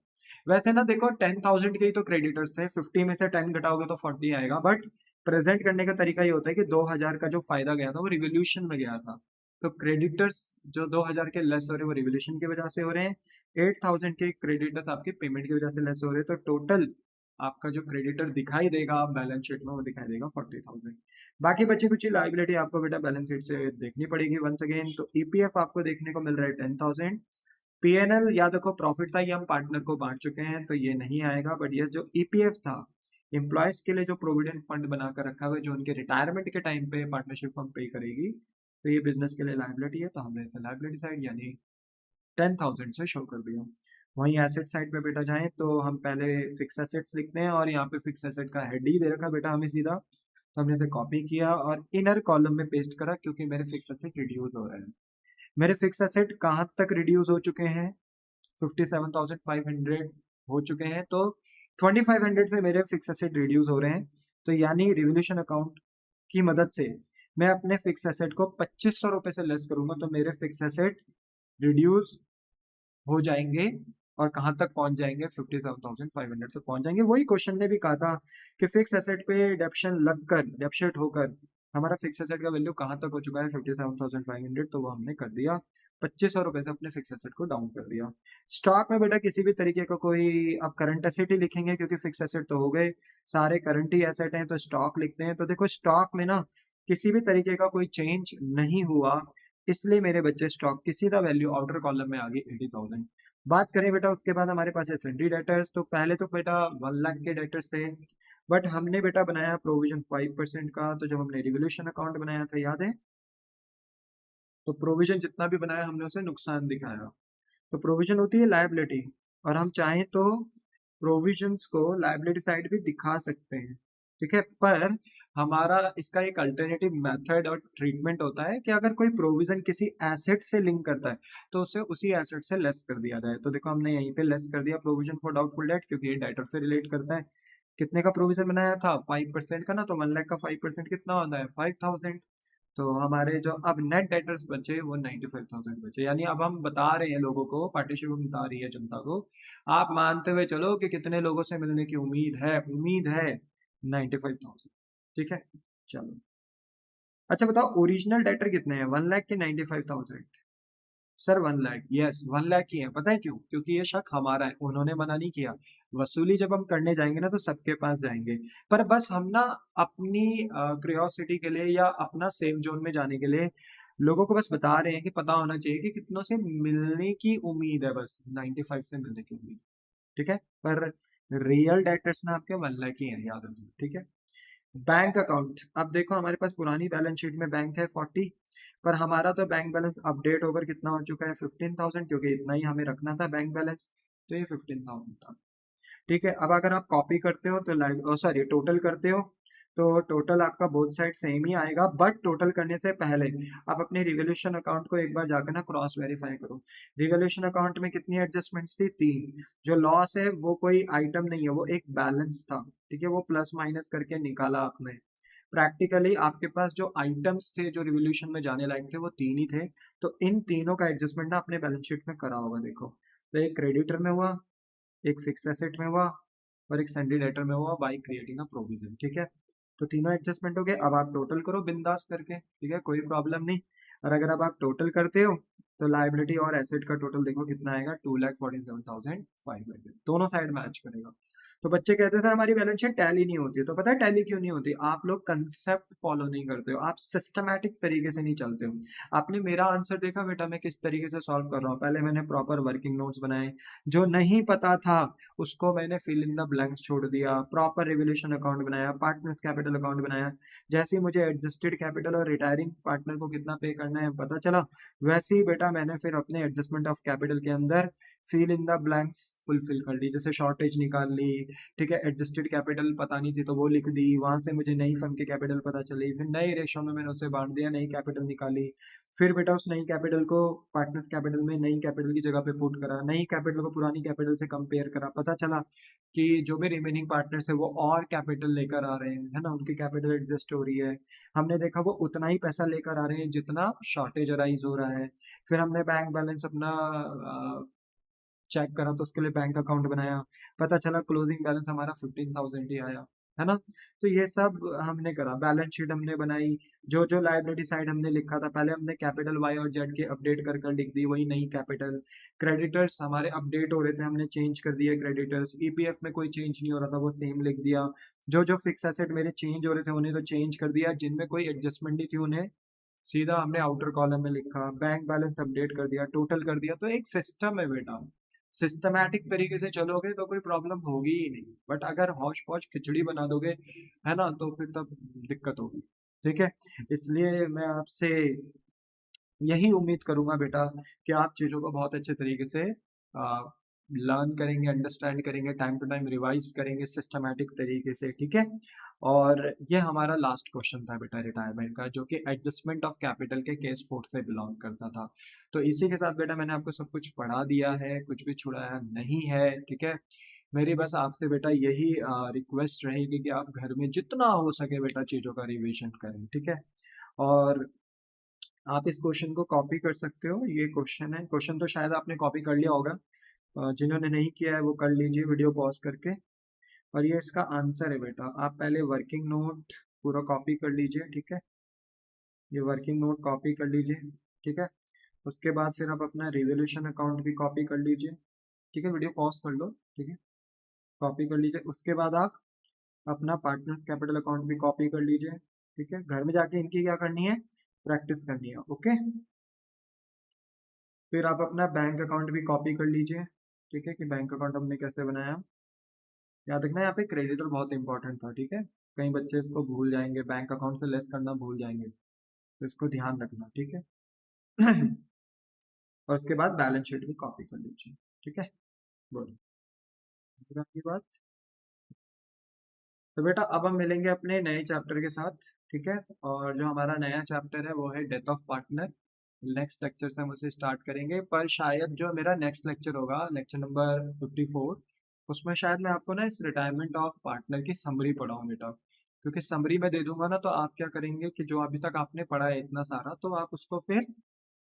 वैसे ना देखो 10,000 के ही तो क्रेडिटर्स थे, 50 में से 10 घटाओगे तो 40 आएगा, बट प्रेजेंट करने का तरीका ये होता है कि 2,000 का जो फायदा गया था वो रिवोल्यूशन में गया था। तो क्रेडिटर्स जो 2,000 के लेस हो रहे हैं वो रिवोल्यूशन की वजह से हो रहे हैं, 8,000 के क्रेडिटर्स आपके पेमेंट की वजह से लेस हो रहे हैं, तो टोटल आपका जो क्रेडिटर दिखाई देगा बैलेंस शीट में वो दिखाई देगा 40,000। बाकी बची कुछ लाइबिलिटी आपको बेटा बैलेंस शीट से देखनी पड़ेगी वंस अगेन। तो ईपीएफ आपको देखने को मिल रहा है 10,000। पीएनएल या देखो प्रॉफिट था, ये हम पार्टनर को बांट चुके हैं तो ये नहीं आएगा, बट ये जो ईपीएफ था एम्प्लॉयज के लिए जो प्रोविडेंट फंड बनाकर रखा हुआ है जो उनके रिटायरमेंट के टाइम पे पार्टनरशिप फर्म पे करेगी, तो ये बिजनेस के लिए लाइबिलिटी है, तो हमने इसे लाइबिलिटी साइड यानी 10,000 से शो कर दिया। वहीं एसेट साइड पे बेटा जाएं तो हम पहले फिक्स एसेट्स लिखते हैं, और यहाँ पे फिक्स एसेट का हेड ही दे रखा बेटा हमें सीधा, तो हमने इसे कॉपी किया और इनर कॉलम में पेस्ट करा, क्योंकि मेरे फिक्स एसेट रिड्यूस हो रहे हैं। मेरे फिक्स एसेट कहाँ तक रिड्यूस हो चुके हैं, 57,500 हो चुके हैं, तो 2,500 से मेरे फिक्स एसेट रिड्यूस हो रहे हैं। तो यानी रिवोल्यूशन अकाउंट की मदद से मैं अपने फिक्स एसेट को 2,500 रुपए से लेस करूंगा, तो मेरे फिक्स एसेट रिड्यूस हो जाएंगे और कहाँ तक पहुंच जाएंगे, 57,500 तक पहुंच जाएंगे। वही क्वेश्चन ने भी कहा था कि फिक्स एसेट पे डेप्शन लगकर डेप्शेट होकर हमारा फिक्स एसेट का वैल्यू कहाँ तक हो चुका है 57,500, तो वो हमने कर दिया 2,500 रुपए से अपने फिक्स एसेट को डाउन कर दिया। स्टॉक में बेटा किसी भी तरीके का कोई आप करंट एसेट ही लिखेंगे, क्योंकि फिक्स एसेट तो हो गए, सारे करंट ही एसेट हैं, तो स्टॉक लिखते हैं। तो देखो स्टॉक में ना किसी भी तरीके का कोई चेंज नहीं हुआ, इसलिए मेरे बच्चे स्टॉक की सीधा वैल्यू आउटर कॉलम में आ गई 80,000। बात करें बेटा उसके बाद हमारे पास है सेंट्री डेटर्स, तो पहले तो बेटा 1 लाख के डेटर्स थे, बट हमने बेटा बनाया प्रोविजन 5% का। तो जब हमने रिवोल्यूशन अकाउंट बनाया था याद है, तो प्रोविजन जितना भी बनाया हमने उसे नुकसान दिखाया। तो प्रोविजन होती है लायबिलिटी, और हम चाहें तो प्रोविजंस को लायबिलिटी साइड भी दिखा सकते हैं, ठीक है, पर हमारा इसका एक अल्टरनेटिव मेथड और ट्रीटमेंट होता है कि अगर कोई प्रोविजन किसी एसेट से लिंक करता है तो उसे उसी एसेट से लेस कर दिया जाए। तो देखो हमने यहीं पे लेस कर दिया प्रोविजन फॉर डाउटफुल डेट, क्योंकि ये डेटर से रिलेट करता है। कितने का प्रोविजन बनाया था 5% का ना, तो 1 लाख का 5% कितना होता है 5,000। तो हमारे जो अब नेट डेटर्स बचे वो 95,000 बचे, यानी अब हम बता रहे हैं लोगों को, पार्टिसिपेंट बता रही है जनता को, आप मानते हुए चलो कि कितने लोगों से मिलने की उम्मीद है 95,000, ठीक है। चलो अच्छा बताओ ओरिजिनल डेटर कितने हैं, 1 लाख के 95,000? सर 1 लाख, यस 1 लाख ही है। पता है क्यों, क्योंकि ये शक हमारा है, उन्होंने मना नहीं किया। वसूली जब हम करने जाएंगे ना तो सबके पास जाएंगे, पर बस हम ना अपनी क्यूरियोसिटी के लिए या अपना सेफ जोन में जाने के लिए लोगों को बस बता रहे हैं कि पता होना चाहिए कि कितनों से मिलने की उम्मीद है, बस 95 से मिलने की उम्मीद, ठीक है। पर रियल डेटर्स ना आपके 1 लाख ही है, याद रखिए, ठीक है। बैंक अकाउंट, अब देखो हमारे पास पुरानी बैलेंस शीट में बैंक है 40, पर हमारा तो बैंक बैलेंस अपडेट होकर कितना हो चुका है 15,000, क्योंकि इतना ही हमें रखना था बैंक बैलेंस, तो ये 15,000 था, ठीक है। अब अगर आप कॉपी करते हो तो सॉरी टोटल करते हो तो टोटल आपका बोथ साइड सेम ही आएगा, बट टोटल करने से पहले आप अपने रिवोल्यूशन अकाउंट को एक बार जाकर ना क्रॉस वेरीफाई करो। रिवोल्यूशन अकाउंट में कितनी एडजस्टमेंट्स थी, 3। जो लॉस है वो कोई आइटम नहीं है, वो एक बैलेंस था, ठीक है, वो प्लस माइनस करके निकाला आपने। प्रैक्टिकली आपके पास जो आइटम्स थे जो रिवोल्यूशन में जाने लायक थे वो 3 ही थे, तो इन तीनों का एडजस्टमेंट ना अपने बैलेंस शीट में करा होगा। देखो तो एक क्रेडिटर में हुआ, एक फिक्स एसेट में हुआ, और एक सन्डी डेटर में हुआ बाई क्रिएटिंग अ प्रोविजन, ठीक है। तो तीनों एडजस्टमेंट हो गए, अब आप टोटल करो बिंदास करके, ठीक है, कोई प्रॉब्लम नहीं। और अगर अब आप टोटल करते हो तो लाइबिलिटी और एसेट का टोटल देखो कितना आएगा, 2,47,500, दोनों साइड मैच करेगा। तो बच्चे कहते हैं सर हमारी बैलेंस शीट टैली नहीं होती है, तो पता है टैली क्यों नहीं होती, आप लोग कंसेप्ट फॉलो नहीं करते हो, आप सिस्टमैटिक तरीके से नहीं चलते हो। आपने मेरा आंसर देखा बेटा मैं किस तरीके से सॉल्व कर रहा हूँ, पहले मैंने प्रॉपर वर्किंग नोट्स बनाए, जो नहीं पता था उसको मैंने फिल इन द ब्लैंक्स छोड़ दिया, प्रॉपर रिवोल्यूशन अकाउंट बनाया, पार्टनर्स कैपिटल अकाउंट बनाया, जैसे ही मुझे एडजस्टेड कैपिटल और रिटायरिंग पार्टनर को कितना पे करना है पता चला, वैसे ही बेटा मैंने फिर अपने एडजस्टमेंट ऑफ कैपिटल के अंदर fill in the blanks fulfil कर ली, जैसे शॉर्टेज निकाल ली, ठीक है, एडजस्टेड कैपिटल पता नहीं थी तो वो लिख दी, वहां से मुझे नई फर्म की कैपिटल पता चली, फिर नई रेशो में मैंने उसे बांट दिया, नई कैपिटल निकाली, फिर बेटा उस नई कैपिटल को पार्टनर्स कैपिटल में नई कैपिटल की जगह पे पुट करा, नई कैपिटल को पुरानी कैपिटल से कंपेयर करा, पता चला कि जो भी रिमेनिंग पार्टनर्स है वो और कैपिटल लेकर आ रहे हैं, है ना, उनकी कैपिटल एडजस्ट हो रही है, हमने देखा वो उतना ही पैसा लेकर आ रहे हैं जितना शॉर्टेज अराइज हो रहा है, फिर हमने बैंक बैलेंस अपना चेक करा तो उसके लिए बैंक अकाउंट बनाया, पता चला क्लोजिंग बैलेंस हमारा 15,000 ही आया, है ना। तो ये सब हमने करा, बैलेंस शीट हमने बनाई, जो जो लाइबिलिटी साइड हमने लिखा था पहले हमने कैपिटल वाई और जेड के अपडेट कर कर लिख दी वही नई कैपिटल, क्रेडिटर्स हमारे अपडेट हो रहे थे हमने चेंज कर दिए क्रेडिटर्स, ईपीएफ में कोई चेंज नहीं हो रहा था वो सेम लिख दिया, जो जो फिक्स एसेट मेरे चेंज हो रहे थे उन्हें तो चेंज कर दिया, जिनमें कोई एडजस्टमेंट नहीं थी उन्हें सीधा हमने आउटर कॉलम में लिखा, बैंक बैलेंस अपडेट कर दिया, टोटल कर दिया। तो एक सिस्टम है बेटा, सिस्टमैटिक तरीके से चलोगे तो कोई प्रॉब्लम होगी ही नहीं, बट अगर हौच पौच खिचड़ी बना दोगे, है ना, तो फिर तब दिक्कत होगी, ठीक है। इसलिए मैं आपसे यही उम्मीद करूंगा बेटा कि आप चीज़ों को बहुत अच्छे तरीके से लर्न करेंगे, अंडरस्टैंड करेंगे, टाइम टू टाइम रिवाइज करेंगे सिस्टमैटिक तरीके से, ठीक है। और ये हमारा लास्ट क्वेश्चन था बेटा रिटायरमेंट का, जो कि एडजस्टमेंट ऑफ कैपिटल के केस 4 से बिलोंग करता था। तो इसी के साथ बेटा मैंने आपको सब कुछ पढ़ा दिया है, कुछ भी छुड़ाया नहीं है, ठीक है। मेरी बस आपसे बेटा यही रिक्वेस्ट रहेगी कि आप घर में जितना हो सके बेटा चीज़ों का रिविजन करें, ठीक है। और आप इस क्वेश्चन को कॉपी कर सकते हो, ये क्वेश्चन है, क्वेश्चन तो शायद आपने कॉपी कर लिया होगा, जिन्होंने नहीं किया है वो कर लीजिए वीडियो पॉज करके, और ये इसका आंसर है बेटा, आप पहले वर्किंग नोट पूरा कॉपी कर लीजिए, ठीक है, ये वर्किंग नोट कॉपी कर लीजिए, ठीक है। उसके बाद फिर आप अपना रिवोल्यूशन अकाउंट भी कॉपी कर लीजिए, ठीक है, वीडियो पॉज कर लो, ठीक है, कॉपी कर लीजिए। उसके बाद आप अपना पार्टनर्स कैपिटल अकाउंट भी कॉपी कर लीजिए, ठीक है, घर में जाके इनकी क्या करनी है, प्रैक्टिस करनी है, ओके। फिर आप अपना बैंक अकाउंट भी कॉपी कर लीजिए, ठीक है, कि बैंक अकाउंट हमने कैसे बनाया। याद रखना यहाँ पे क्रेडिटर बहुत इंपॉर्टेंट था, ठीक है, कई बच्चे इसको भूल जाएंगे, बैंक अकाउंट से लेस करना भूल जाएंगे, तो इसको ध्यान रखना, ठीक है। और उसके बाद बैलेंस शीट भी कॉपी कर लीजिए, ठीक है, बोलो आपकी बात। तो बेटा अब हम मिलेंगे अपने नए चैप्टर के साथ, ठीक है, और जो हमारा नया चैप्टर है वो है death of partner, next lecture से हम उसे स्टार्ट करेंगे, पर शायद जो मेरा नेक्स्ट लेक्चर होगा लेक्चर नंबर 54, उसमें शायद मैं आपको ना इस रिटायरमेंट ऑफ पार्टनर की समरी पढ़ाऊँ बेटा, क्योंकि समरी में दे दूंगा ना तो आप क्या करेंगे कि जो अभी तक आपने पढ़ा है इतना सारा तो आप उसको फिर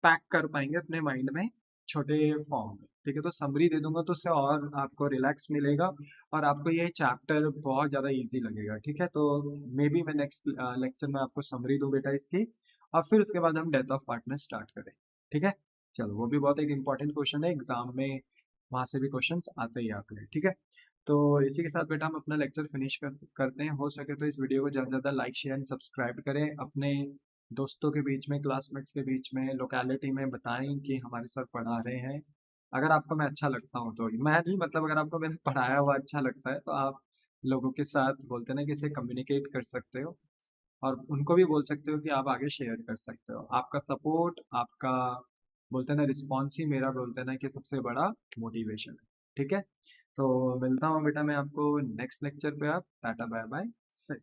पैक कर पाएंगे अपने माइंड में छोटे फॉर्म में, ठीक है, तो समरी दे दूंगा तो उससे और आपको रिलैक्स मिलेगा और आपको ये चैप्टर बहुत ज़्यादा इजी लगेगा, ठीक है। तो मे बी मैं नेक्स्ट लेक्चर में आपको समरी दूँ बेटा इसकी, और फिर उसके बाद हम डेथ ऑफ पार्टनर स्टार्ट करें, ठीक है। चलो वो भी बहुत एक इंपॉर्टेंट क्वेश्चन है एग्जाम में, वहाँ से भी क्वेश्चंस आते ही आते हैं, ठीक है। तो इसी के साथ बेटा हम अपना लेक्चर फिनिश करते हैं, हो सके तो इस वीडियो को ज़्यादा से ज़्यादा लाइक शेयर एंड सब्सक्राइब करें, अपने दोस्तों के बीच में, क्लासमेट्स के बीच में, लोकेलिटी में बताएं कि हमारे सर पढ़ा रहे हैं। अगर आपको मैं अच्छा लगता हूँ तो, मैं नहीं मतलब अगर आपको मैंने पढ़ाया हुआ अच्छा लगता है तो आप लोगों के साथ बोलते हैं ना कि इसे कम्युनिकेट कर सकते हो, और उनको भी बोल सकते हो कि आप आगे शेयर कर सकते हो। आपका सपोर्ट, आपका बोलते हैं ना रिस्पॉन्स ही मेरा बोलते हैं ना कि सबसे बड़ा मोटिवेशन है, ठीक है। तो मिलता हूँ बेटा मैं आपको नेक्स्ट लेक्चर पे, आप टाटा बाय बाय से।